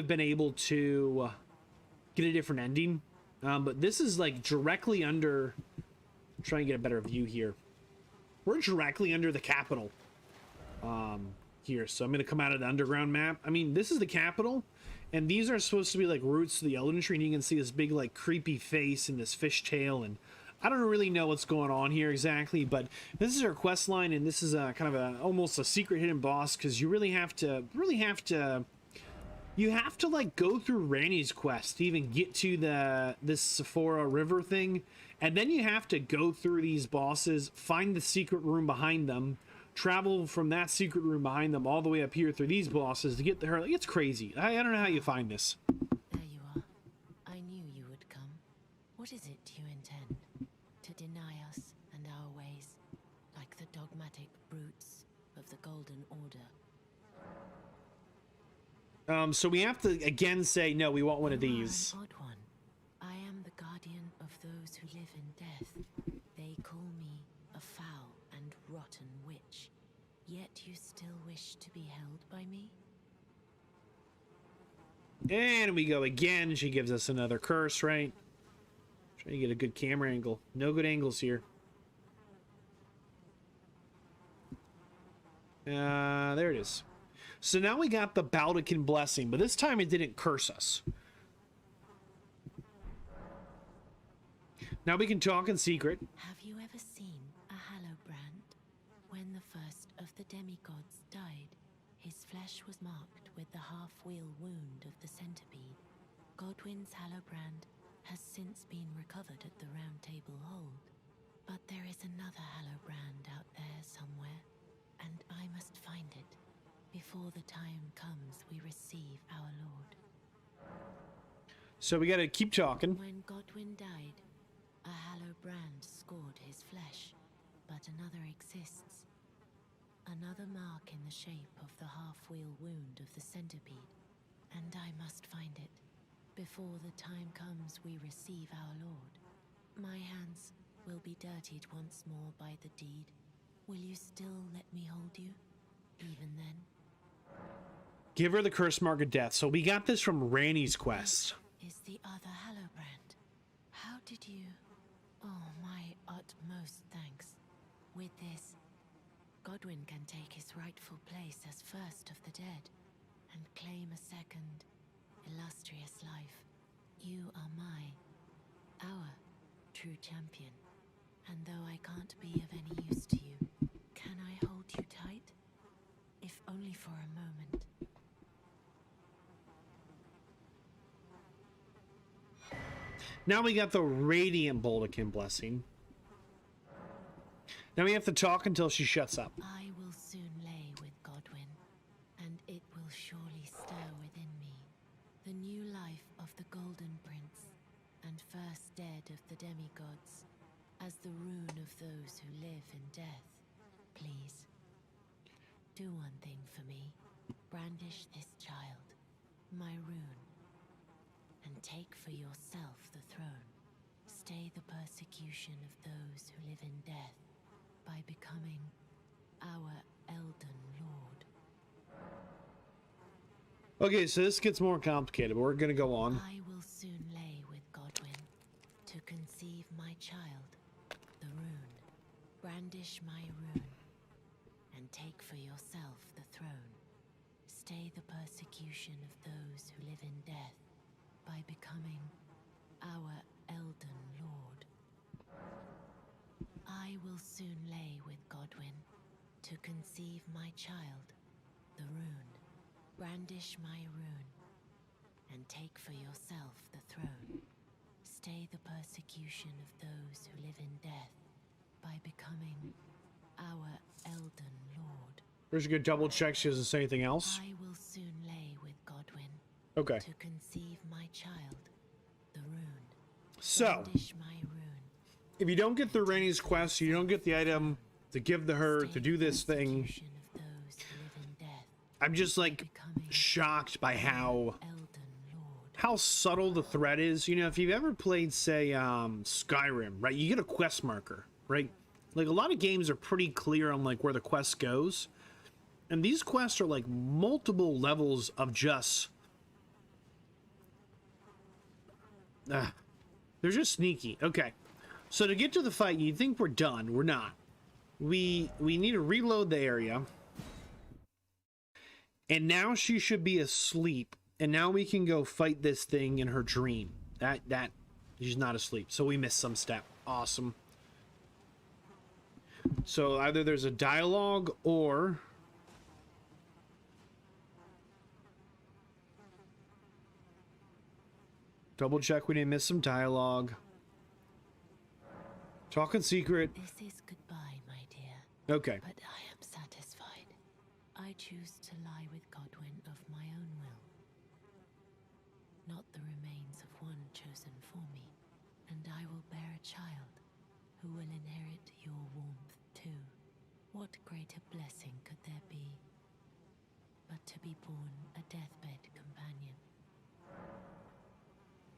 been able to get a different ending. But this is like directly under... I'm trying to get a better view here. We're directly under the capital here. So I'm going to come out of the underground map. I mean, this is the capital. And these are supposed to be like roots to the Elden tree. And you can see this big like creepy face and this fish tail. And I don't really know what's going on here exactly. But this is our quest line. And this is a kind of almost a secret hidden boss. Because you really have to... You have to like go through Ranni's quest to even get to this Sephora River thing, and then you have to go through these bosses, find the secret room behind them, travel from that secret room behind them all the way up here through these bosses to get to her. Like, it's crazy. I don't know how you find this. There you are. I knew you would come. What is it you intend? To deny us and our ways, like the dogmatic brutes of the Golden Order. So we have to again say, no, we want one of these. You are an odd one. I am the guardian of those who live in death. They call me a foul and rotten witch. Yet you still wish to be held by me? And we go again. She gives us another curse, right? Trying to get a good camera angle. No good angles here. There it is. So now we got the Baldecan blessing, but this time it didn't curse us. Now we can talk in secret. Have you ever seen a Hallowbrand? When the first of the demigods died, his flesh was marked with the half-wheel wound of the centipede. Godwyn's Hallowbrand has since been recovered at the Round Table Hold. But there is another Hallowbrand out there somewhere, and I must find it. Before the time comes, we receive our Lord. So we gotta keep talking. When Godwyn died, a Hallowbrand scored his flesh, but another exists. Another mark in the shape of the half-wheel wound of the centipede, and I must find it. Before the time comes, we receive our Lord. My hands will be dirtied once more by the deed. Will you still let me hold you, even then? Give her the curse mark of death. So we got this from Ranni's quest. Is the other Hallowbrand? How did you... Oh, my utmost thanks. With this, Godwyn can take his rightful place as first of the dead, and claim a second, illustrious life. You are our true champion. And though I can't be of any use to you, can I hold you tight? If only for a moment. Now we got the Radiant Baldecan blessing. Now we have to talk until she shuts up. I will soon lay with Godwyn, and it will surely stir within me the new life of the Golden Prince, and first dead of the demigods, as the rune of those who live in death. Please, do one thing for me. Brandish this child, my rune, and take for yourself the throne. Stay the persecution of those who live in death by becoming our Elden Lord. Okay, so this gets more complicated, but we're gonna go on. I will soon lay with Godwyn, child, the rune. Brandish my rune, and take for yourself the throne. Stay the persecution of those who live in death by becoming our Elden Lord. I will soon lay with Godwyn to conceive my child, the rune. Brandish my rune, and take for yourself the throne. Stay the persecution of those who live in death by becoming our Elden Lord. We're just gonna double check she doesn't say anything else. I will soon lay with Godwyn Okay. to conceive my child, the rune. So, Brandish my rune. if you don't get through Randy's quest, you don't get the item to give to her to do this thing. Persecution of those who live in death I'm just like becoming shocked by how Elden Lord. subtle the threat is. You know, if you've ever played, say, Skyrim, right? You get a quest marker, right? Like a lot of games are pretty clear on like where the quest goes, and these quests are like multiple levels of just. They're just sneaky. Okay, so to get to the fight, you'd think we're done. We're not. We need to reload the area, and now she should be asleep. And now we can go fight this thing in her dream. That she's not asleep. So we missed some step. Awesome. So either there's a dialogue or double check we didn't miss some dialogue. Talk in secret. This is goodbye, my dear. Okay. But I am satisfied. I choose to lie with Godwyn of my own will. Not the remains of one chosen for me. And I will bear a child who will inherit your warmth too. What greater blessing could there be but to be born a deathbed companion?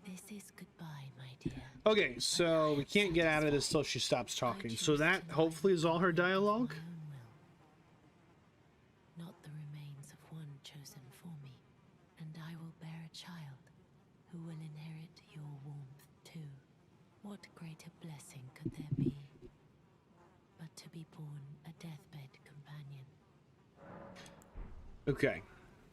This is goodbye, my dear. Okay, so we can't get out of this till she stops talking. So that hopefully is all her dialogue. My own will. Not the remains of one chosen for me, and I will bear a child who will inherit your warmth too. What greater blessing could there be but to be born a deathbed companion? Okay,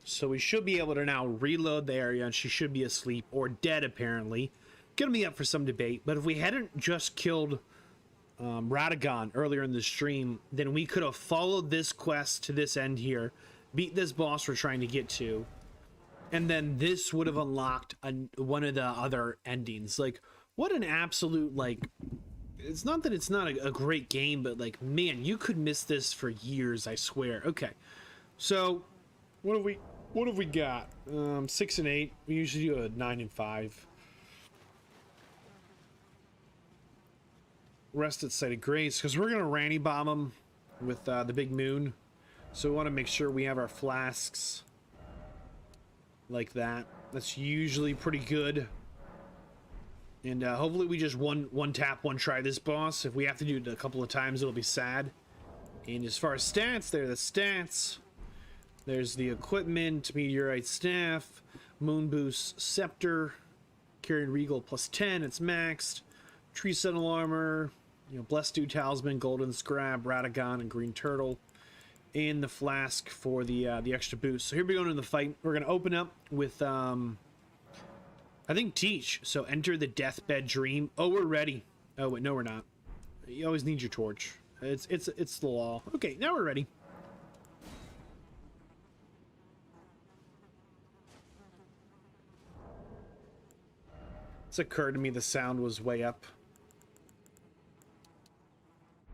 so we should be able to now reload the area, and she should be asleep or dead apparently. Gonna be up for some debate, but if we hadn't just killed Radagon earlier in the stream, then we could have followed this quest to this end here, beat this boss we're trying to get to, and then this would have unlocked one of the other endings. Like, what an absolute, like, it's not that it's not a great game, but like, man, you could miss this for years, I swear. Okay, so what have we got? 6 and 8. We usually do a 9 and 5. Rest at Site of Grace, because we're gonna Randy bomb them with the big moon, so we want to make sure we have our flasks like that. That's usually pretty good, and hopefully we just one tap one try this boss. If we have to do it a couple of times, it'll be sad. And as far as stats, there are the stats. There's the equipment: meteorite staff, moon boost scepter, carrying regal +10, it's maxed. Tree sentinel armor, you know, blessed dew talisman, golden scrap, Radagon, and green turtle, and the flask for the extra boost. So here we go into the fight. We're gonna open up with I think Teach. So enter the deathbed dream. Oh, we're ready. Oh wait, no, we're not. You always need your torch. It's the law. Okay, now we're ready. It's occurred to me the sound was way up.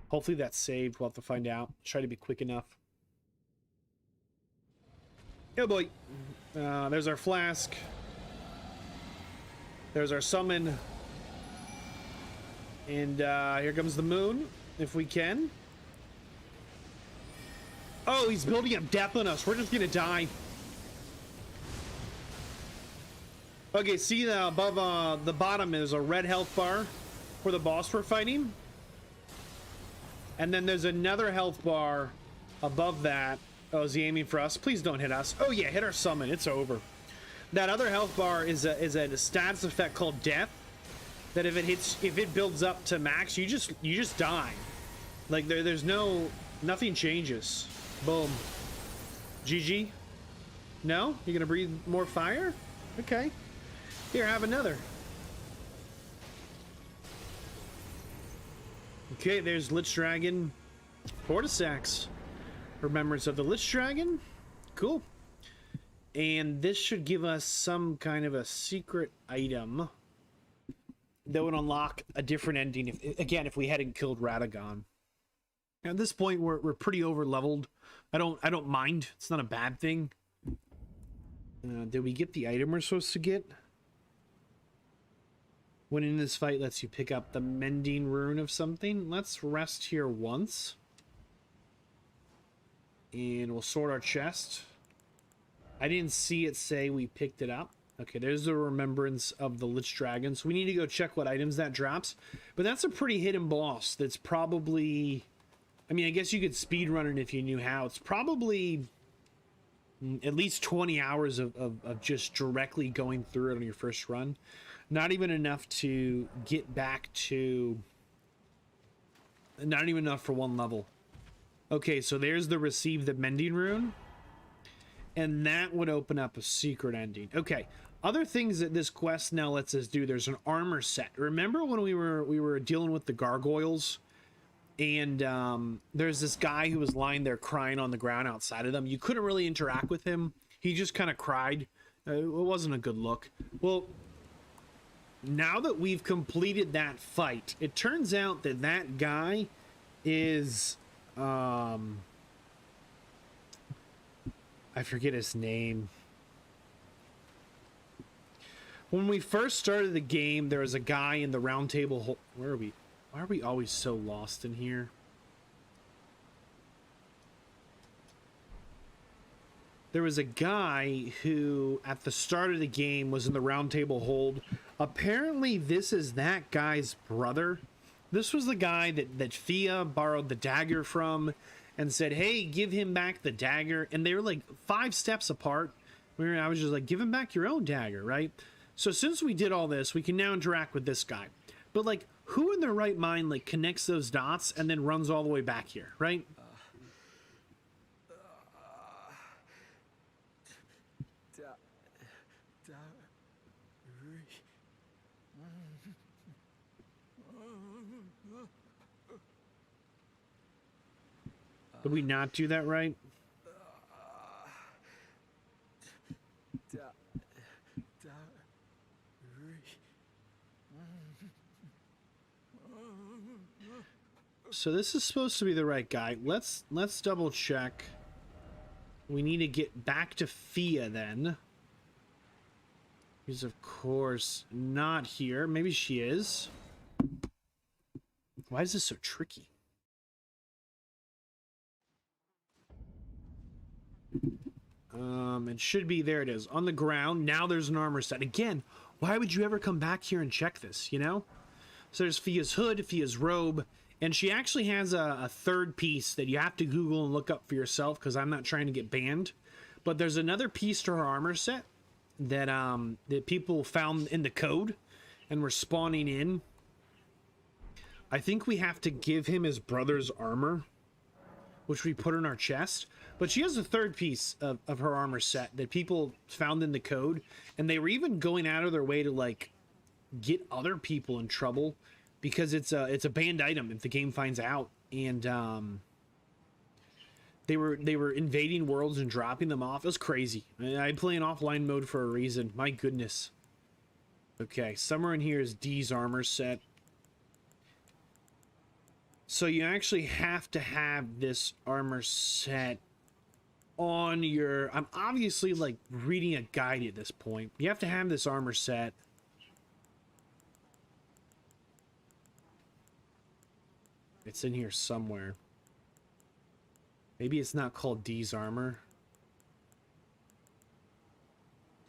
Hopefully that's saved. We'll have to find out. Try to be quick enough. Oh boy. There's our flask. There's our summon. And here comes the moon, if we can. Oh, he's building up death on us. We're just gonna die. Okay, see above the bottom is a red health bar for the boss we're fighting. And then there's another health bar above that. Oh, is he aiming for us? Please don't hit us. Oh yeah, hit our summon. It's over. That other health bar is a stats effect called death. that if it builds up to max, you just die. Like there's nothing changes. Boom. GG. No? You're gonna breathe more fire? Okay. Here, have another. Okay, there's Lich Dragon Portisax. Remembrance of the Lich Dragon. Cool. And this should give us some kind of a secret item that would unlock a different ending if we hadn't killed Radagon. At this point, we're pretty over leveled. I don't mind. It's not a bad thing. Did we get the item we're supposed to get? Winning this fight lets you pick up the mending rune of something. Let's rest here once. And we'll sort our chest. I didn't see it say we picked it up. Okay, there's the remembrance of the Lich Dragon. So we need to go check what items that drops. But that's a pretty hidden boss that's probably... I mean, I guess you could speedrun it if you knew how. It's probably at least 20 hours of just directly going through it on your first run. Not even enough to get back to... Not even enough for one level. Okay, so there's the receive the mending rune. And that would open up a secret ending. Okay, other things that this quest now lets us do. There's an armor set. Remember when we were dealing with the gargoyles? And there's this guy who was lying there crying on the ground outside of them. You couldn't really interact with him. He just kind of cried. It wasn't a good look. Well, now that we've completed that fight, it turns out that that guy is... I forget his name. When we first started the game, there was a guy in the round table... Where are we? Why are we always so lost in here? There was a guy who, at the start of the game, was in the round table hold. Apparently, this is that guy's brother. This was the guy that Fia borrowed the dagger from and said, hey, give him back the dagger. And they were like 5 steps apart. Where I was just like, give him back your own dagger, right? So since we did all this, we can now interact with this guy. But like, who in their right mind like connects those dots and then runs all the way back here, right? Did we not do that right? So this is supposed to be the right guy. Let's double check. We need to get back to Fia then. He's of course not here. Maybe she is. Why is this so tricky? It should be, there it is, on the ground. Now there's an armor set. Again, why would you ever come back here and check this, you know? So there's Fia's hood, Fia's robe, and she actually has a third piece that you have to Google and look up for yourself because I'm not trying to get banned. But there's another piece to her armor set that that people found in the code and were spawning in. I think we have to give him his brother's armor, which we put in our chest. But she has a third piece of her armor set that people found in the code, and they were even going out of their way to like get other people in trouble because it's a banned item if the game finds out. And they were invading worlds and dropping them off. It was crazy. I play in offline mode for a reason. My goodness. Okay, somewhere in here is Dee's armor set. So you actually have to have this armor set on your... I'm obviously like reading a guide at this point. You have to have this armor set. It's in here somewhere. Maybe it's not called Dee's armor.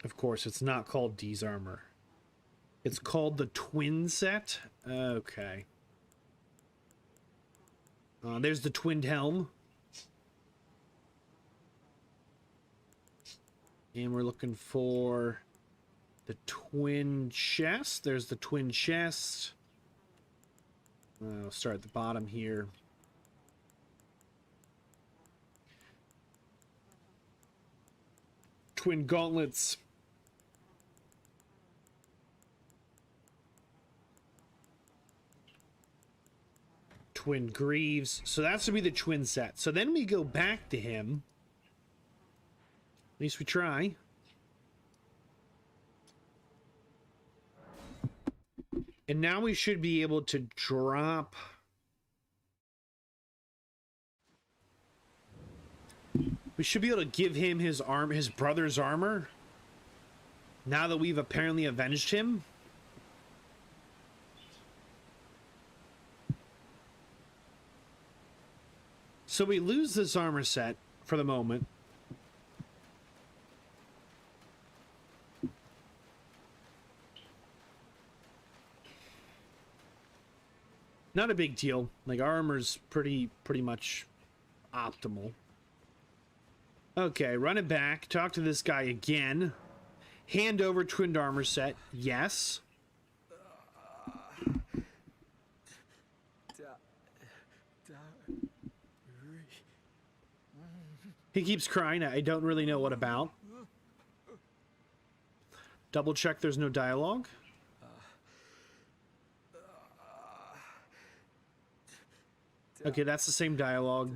Of course, it's not called Dee's armor. It's called the twin set. Okay. There's the twinned helm. And we're looking for The twin chest. There's the twin chest. I'll start at the bottom here. Twin gauntlets. Twin greaves. So that's to be the twin set. So then we go back to him. At least we try. And now we should be able to drop. We should be able to give him his brother's armor. Now that we've apparently avenged him. So we lose this armor set for the moment. Not a big deal. Like, our armor's pretty much optimal. Okay, run it back. Talk to this guy again. Hand over twinned armor set. Yes. He keeps crying. I don't really know what about. Double check there's no dialogue. Okay, that's the same dialogue.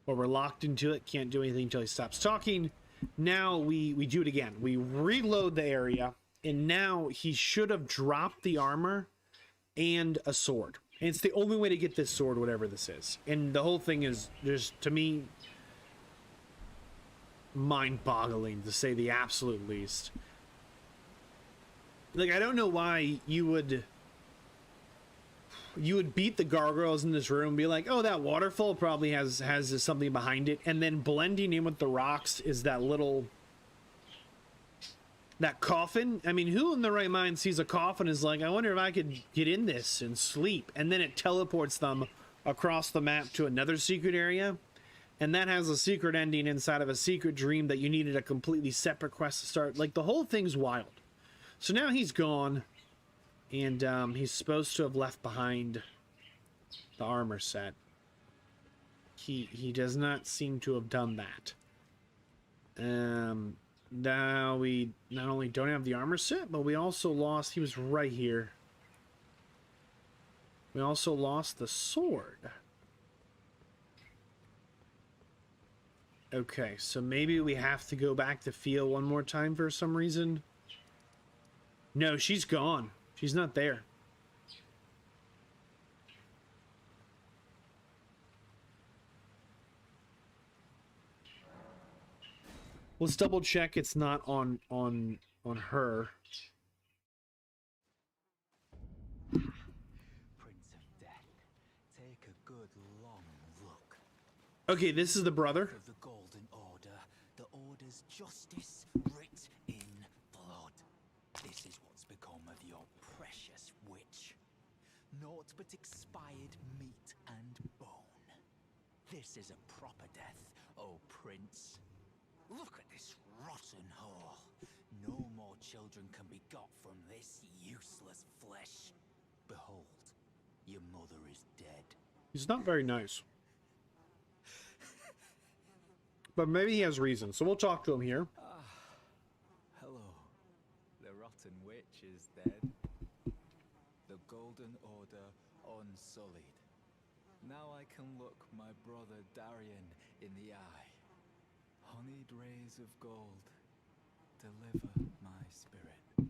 Or we're locked into it. Can't do anything until he stops talking. Now we do it again. We reload the area. And now he should have dropped the armor and a sword. And it's the only way to get this sword, whatever this is. And the whole thing is just, to me, mind-boggling, to say the absolute least. Like, I don't know why you would beat the gargoyles in this room and be like, oh, that waterfall probably has something behind it, and then blending in with the rocks is that coffin. I mean, who in their right mind sees a coffin is like, I wonder if I could get in this and sleep, and then it teleports them across the map to another secret area, and that has a secret ending inside of a secret dream that you needed a completely separate quest to start. Like, the whole thing's wild. So now he's gone. And he's supposed to have left behind the armor set. He does not seem to have done that. Now we not only don't have the armor set, but we also lost... He was right here. We also lost the sword. Okay, so maybe we have to go back to Fia one more time for some reason. No, she's gone. She's not there. Let's double check it's not on her. Prince of Death, take a good long look. Okay, this is the brother. Of the Golden Order, the Order's justice writ in blood. This is what's become of your precious witch. Naught but expired meat and bone. This is a proper death, O Prince. Look at this rotten whore. No more children can be got from this useless flesh. Behold, your mother is dead. He's not very nice. But maybe he has reason, so we'll talk to him here. Hello. The rotten witch is dead. The Golden Order unsullied. Now I can look my brother Darian in the eye. Honeyed rays of gold, deliver my spirit.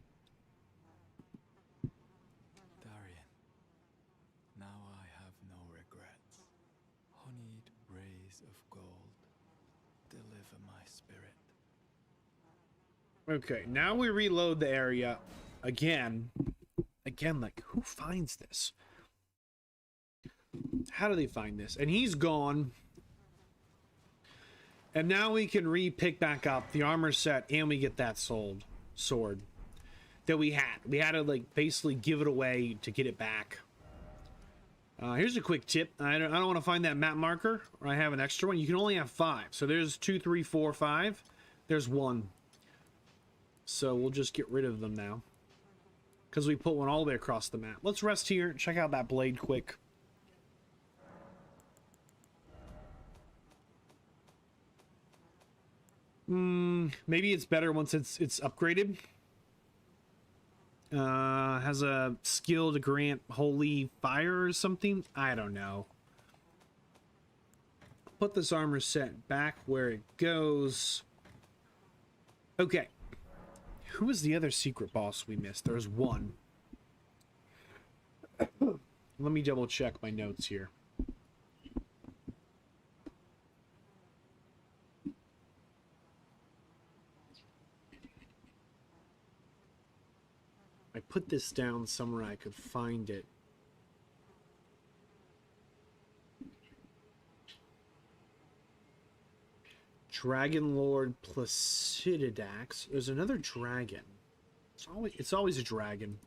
Darian, now I have no regrets. Honeyed rays of gold, deliver my spirit. Okay, now we reload the area again. Again, like, who finds this? How do they find this? And he's gone. And now we can re-pick back up the armor set, and we get that sword that we had. We had to, like, basically give it away to get it back. Here's a quick tip. I don't want to find that map marker, or I have an extra one. You can only have 5. So there's 2, 3, 4, 5. There's 1. so we'll just get rid of them now. Because we put one all the way across the map. Let's rest here, check out that blade quick. Maybe it's better once it's upgraded. Has a skill to grant holy fire or something. I don't know. Put this armor set back where it goes. Okay. Who was the other secret boss we missed? There's one. Let me double check my notes here. I put this down somewhere I could find it. Dragon Lord Placididax. There's another dragon. It's always a dragon.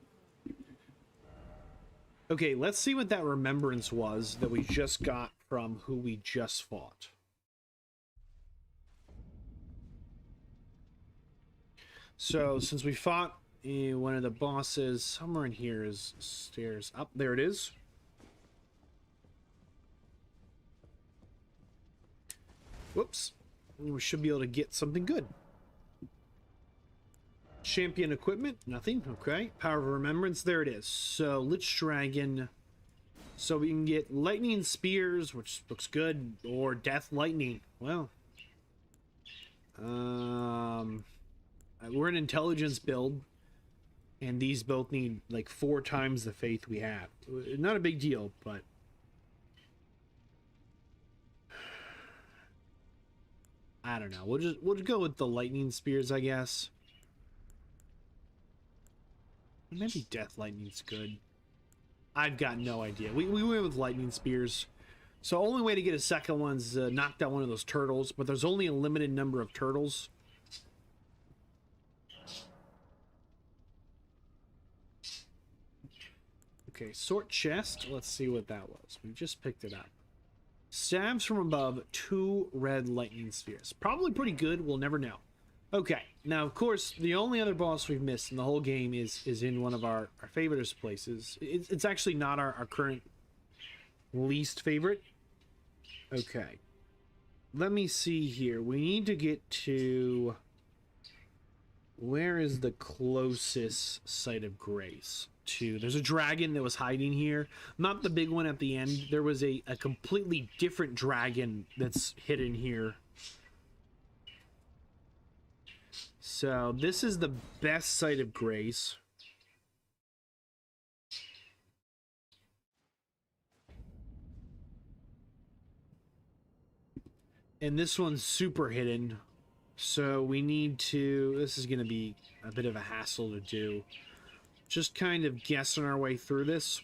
Okay, let's see what that remembrance was that we just got from who we just fought. So, since we fought one of the bosses, somewhere in here is stairs up. There it is. Whoops. We should be able to get something good. Champion equipment, nothing. Okay. Power of remembrance, there it is. So, Lich Dragon. So we can get lightning spears, which looks good, or death lightning. Well, we're an intelligence build, and these both need like 4 times the faith we have. Not a big deal, but I don't know. We'll go with the lightning spears, I guess. Maybe death lightning's good. I've got no idea. We went with lightning spears. So only way to get a second one is knock down one of those turtles, but there's only a limited number of turtles. Okay, sort chest. Let's see what that was. We just picked it up. Stabs from above, 2 red lightning spheres. Probably pretty good. We'll never know. Okay, now of course the only other boss we've missed in the whole game is in one of our favorite places. It's actually not our current least favorite. Okay, let me see here. We need to get to, where is the closest site of grace to? There's a dragon that was hiding here, not the big one at the end. There was a completely different dragon that's hidden here. So this is the best site of grace. And this one's super hidden. So we need to, this is going to be a bit of a hassle to do. Just kind of guessing our way through this.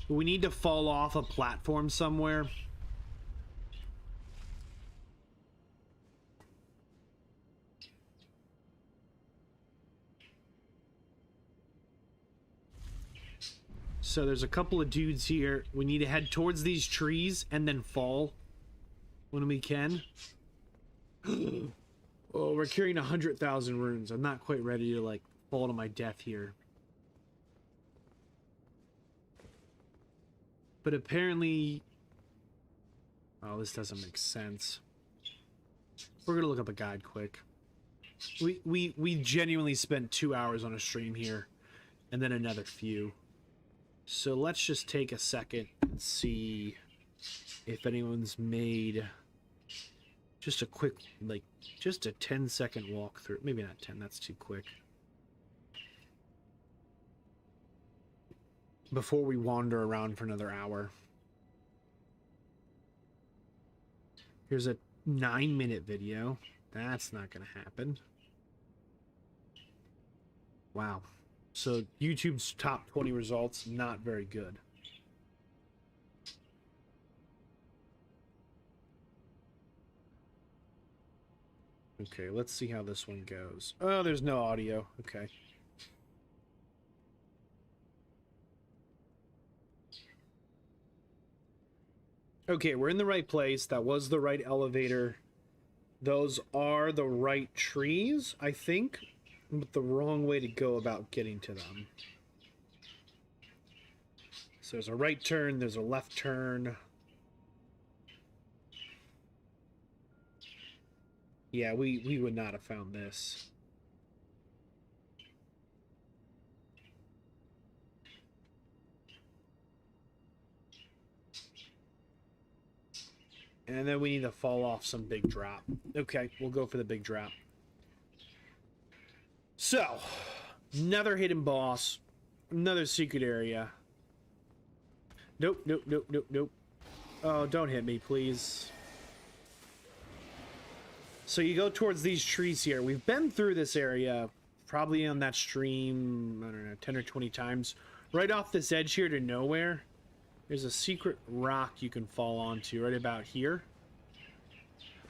We need to fall off a platform somewhere. So there's a couple of dudes here. We need to head towards these trees and then fall when we can. Oh, we're carrying 100,000 runes. I'm not quite ready to like fall to my death here. But apparently, oh, this doesn't make sense. We're gonna look up a guide quick. We genuinely spent 2 hours on a stream here, and then another few. So let's just take a second and see if anyone's made just a quick, like, just a 10-second walkthrough. Maybe not 10. That's too quick. Before we wander around for another hour. Here's a 9-minute video. That's not gonna happen. Wow. So YouTube's top 20 results, not very good. Okay, let's see how this one goes. Oh, there's no audio. Okay. Okay, we're in the right place. That was the right elevator. Those are the right trees, I think, but the wrong way to go about getting to them. So there's a right turn, there's a left turn. Yeah, we would not have found this. And then we need to fall off some big drop. Okay, we'll go for the big drop. So, another hidden boss. Another secret area. Nope, nope, nope, nope, nope. Oh, don't hit me, please. So you go towards these trees here. We've been through this area, probably on that stream, I don't know, 10 or 20 times. Right off this edge here to nowhere, there's a secret rock you can fall onto right about here.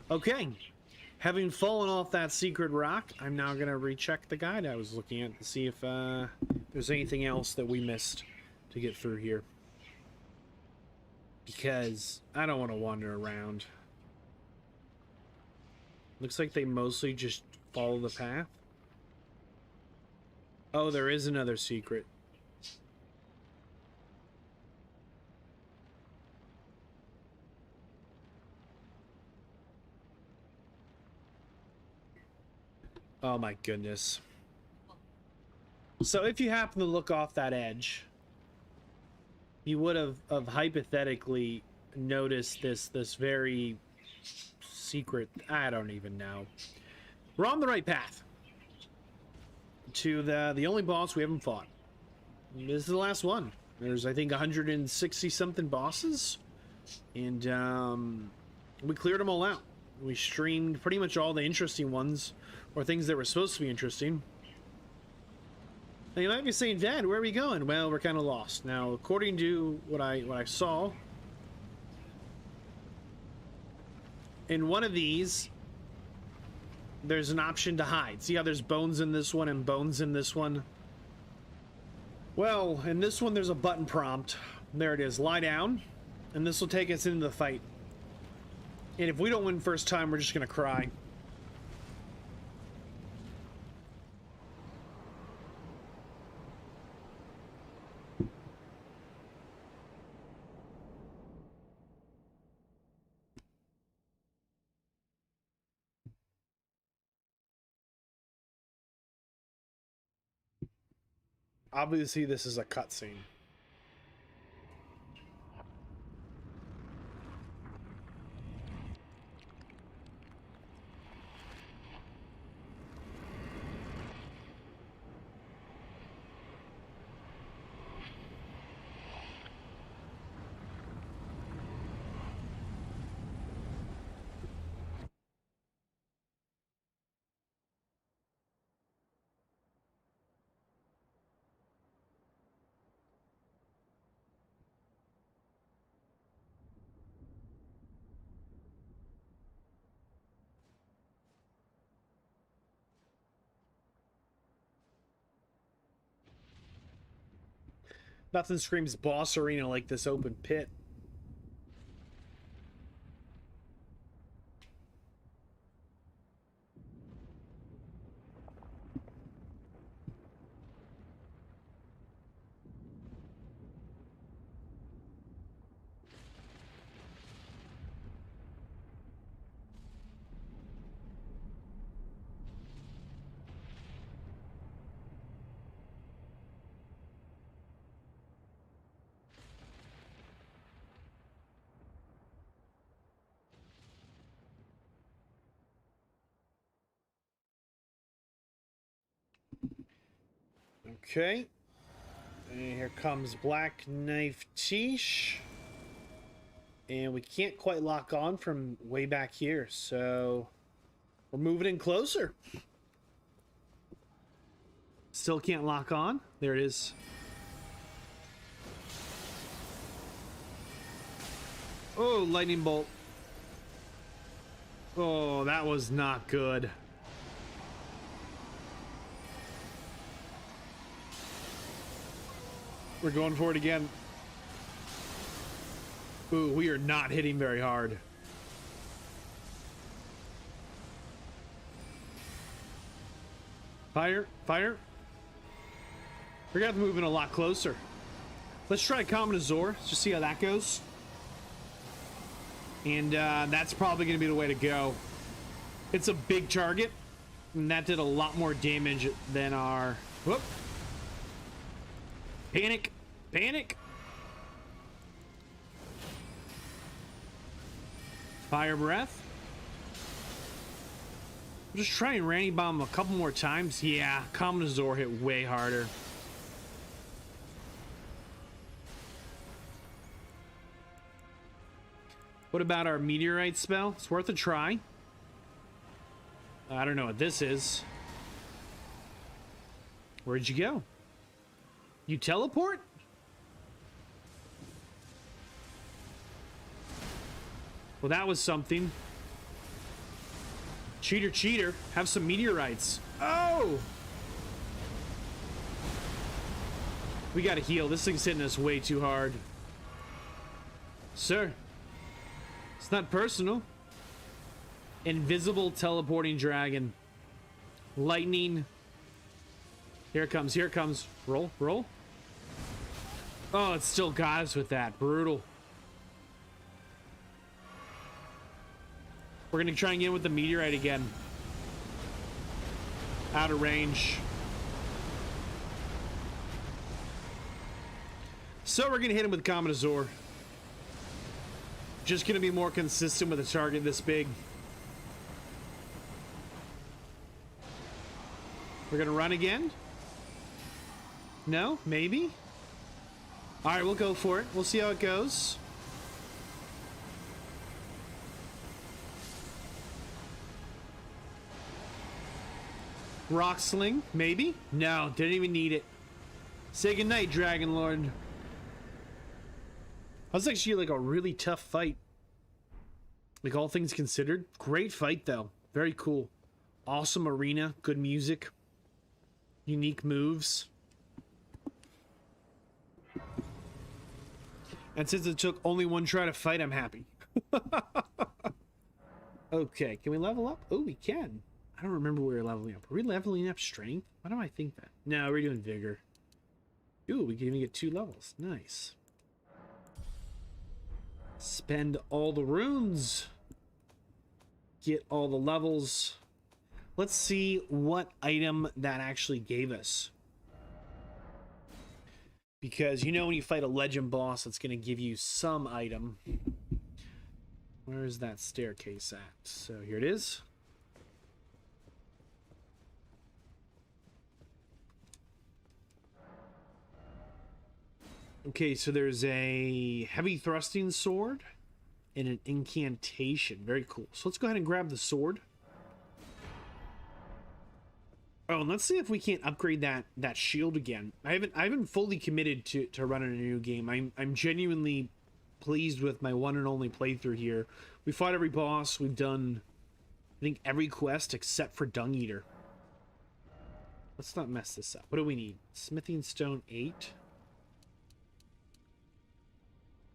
Okay. Having fallen off that secret rock, I'm now going to recheck the guide I was looking at to see if there's anything else that we missed to get through here. Because I don't want to wander around. Looks like they mostly just follow the path. Oh, there is another secret. Oh my goodness. So if you happen to look off that edge, you would have hypothetically noticed this very secret, I don't even know. We're on the right path to the only boss we haven't fought. This is the last one. There's, I think, 160 something bosses, and we cleared them all out. We streamed pretty much all the interesting ones, or things that were supposed to be interesting. Now you might be saying, Dad, where are we going? Well, we're kind of lost. Now, according to what I saw, in one of these, there's an option to hide. See how there's bones in this one and bones in this one? Well, in this one, there's a button prompt. There it is. Lie down, and this will take us into the fight. And if we don't win first time, we're just going to cry. Obviously, this is a cutscene. Nothing screams boss arena like this open pit. Okay. And here comes Black Knife Tish. And we can't quite lock on from way back here, so we're moving in closer. Still can't lock on. There it is. Oh, lightning bolt. Oh, that was not good. We're going for it again. Ooh, we are not hitting very hard. Fire, fire. We're gonna have to move in a lot closer. Let's try Common Azor, just see how that goes. And that's probably gonna be the way to go. It's a big target, and that did a lot more damage than our... Whoop. Panic, panic. Fire breath. Just try and Randy bomb a couple more times. Yeah, Common Azor hit way harder. What about our meteorite spell? It's worth a try. I don't know what this is. Where'd you go? You teleport? Well, that was something. Cheater, cheater. Have some meteorites. Oh! We gotta heal. This thing's hitting us way too hard. Sir. It's not personal. Invisible teleporting dragon. Lightning. Here it comes. Here it comes. Roll, roll. Oh, it still got us with that. Brutal. We're gonna try and get in with the meteorite again. Out of range. So we're gonna hit him with Common Azor. Just gonna be more consistent with a target this big. We're gonna run again? No? Maybe? Alright, we'll go for it. We'll see how it goes. Rock Sling? Maybe? No, didn't even need it. Say goodnight, Dragon Lord. That was actually like a really tough fight. Like, all things considered. Great fight, though. Very cool. Awesome arena. Good music. Unique moves. And since it took only one try to fight, I'm happy. Okay, can we level up? Oh, we can. I don't remember we were leveling up. Are we leveling up strength? Why do I think that? No, we're doing vigor. Ooh, we can even get 2 levels. Nice. Spend all the runes. Get all the levels. Let's see what item that actually gave us. Because, you know, when you fight a legend boss, it's going to give you some item. Where is that staircase at? So here it is. Okay, so there's a heavy thrusting sword and an incantation. Very cool. So let's go ahead and grab the sword. Oh, and let's see if we can't upgrade that shield again. I haven't fully committed to running a new game. I'm genuinely pleased with my one and only playthrough here. We fought every boss. We've done, I think, every quest except for Dung Eater. Let's not mess this up. What do we need? Smithing Stone 8.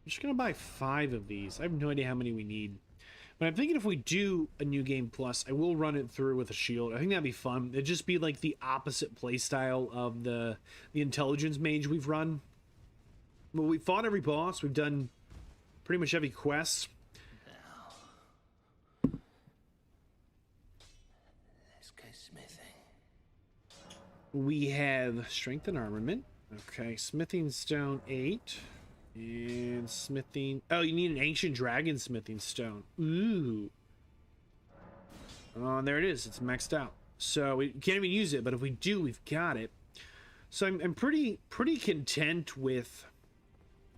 I'm just gonna buy 5 of these. I have no idea how many we need. But I'm thinking if we do a new game plus, I will run it through with a shield. I think that'd be fun. It'd just be like the opposite playstyle of the intelligence mage we've run. But we fought every boss. We've done pretty much every quest. Now, let's go smithing. We have strength and armament. Okay, smithing stone 8. And smithing... Oh, you need an ancient dragon smithing stone. Ooh. Oh, and there it is. It's maxed out. So we can't even use it, but if we do, we've got it. So I'm pretty content with,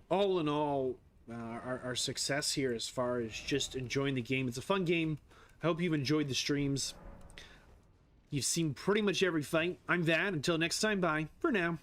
all in all, our success here as far as just enjoying the game. It's a fun game. I hope you've enjoyed the streams. You've seen pretty much every fight. I'm Vadd. Until next time, bye for now.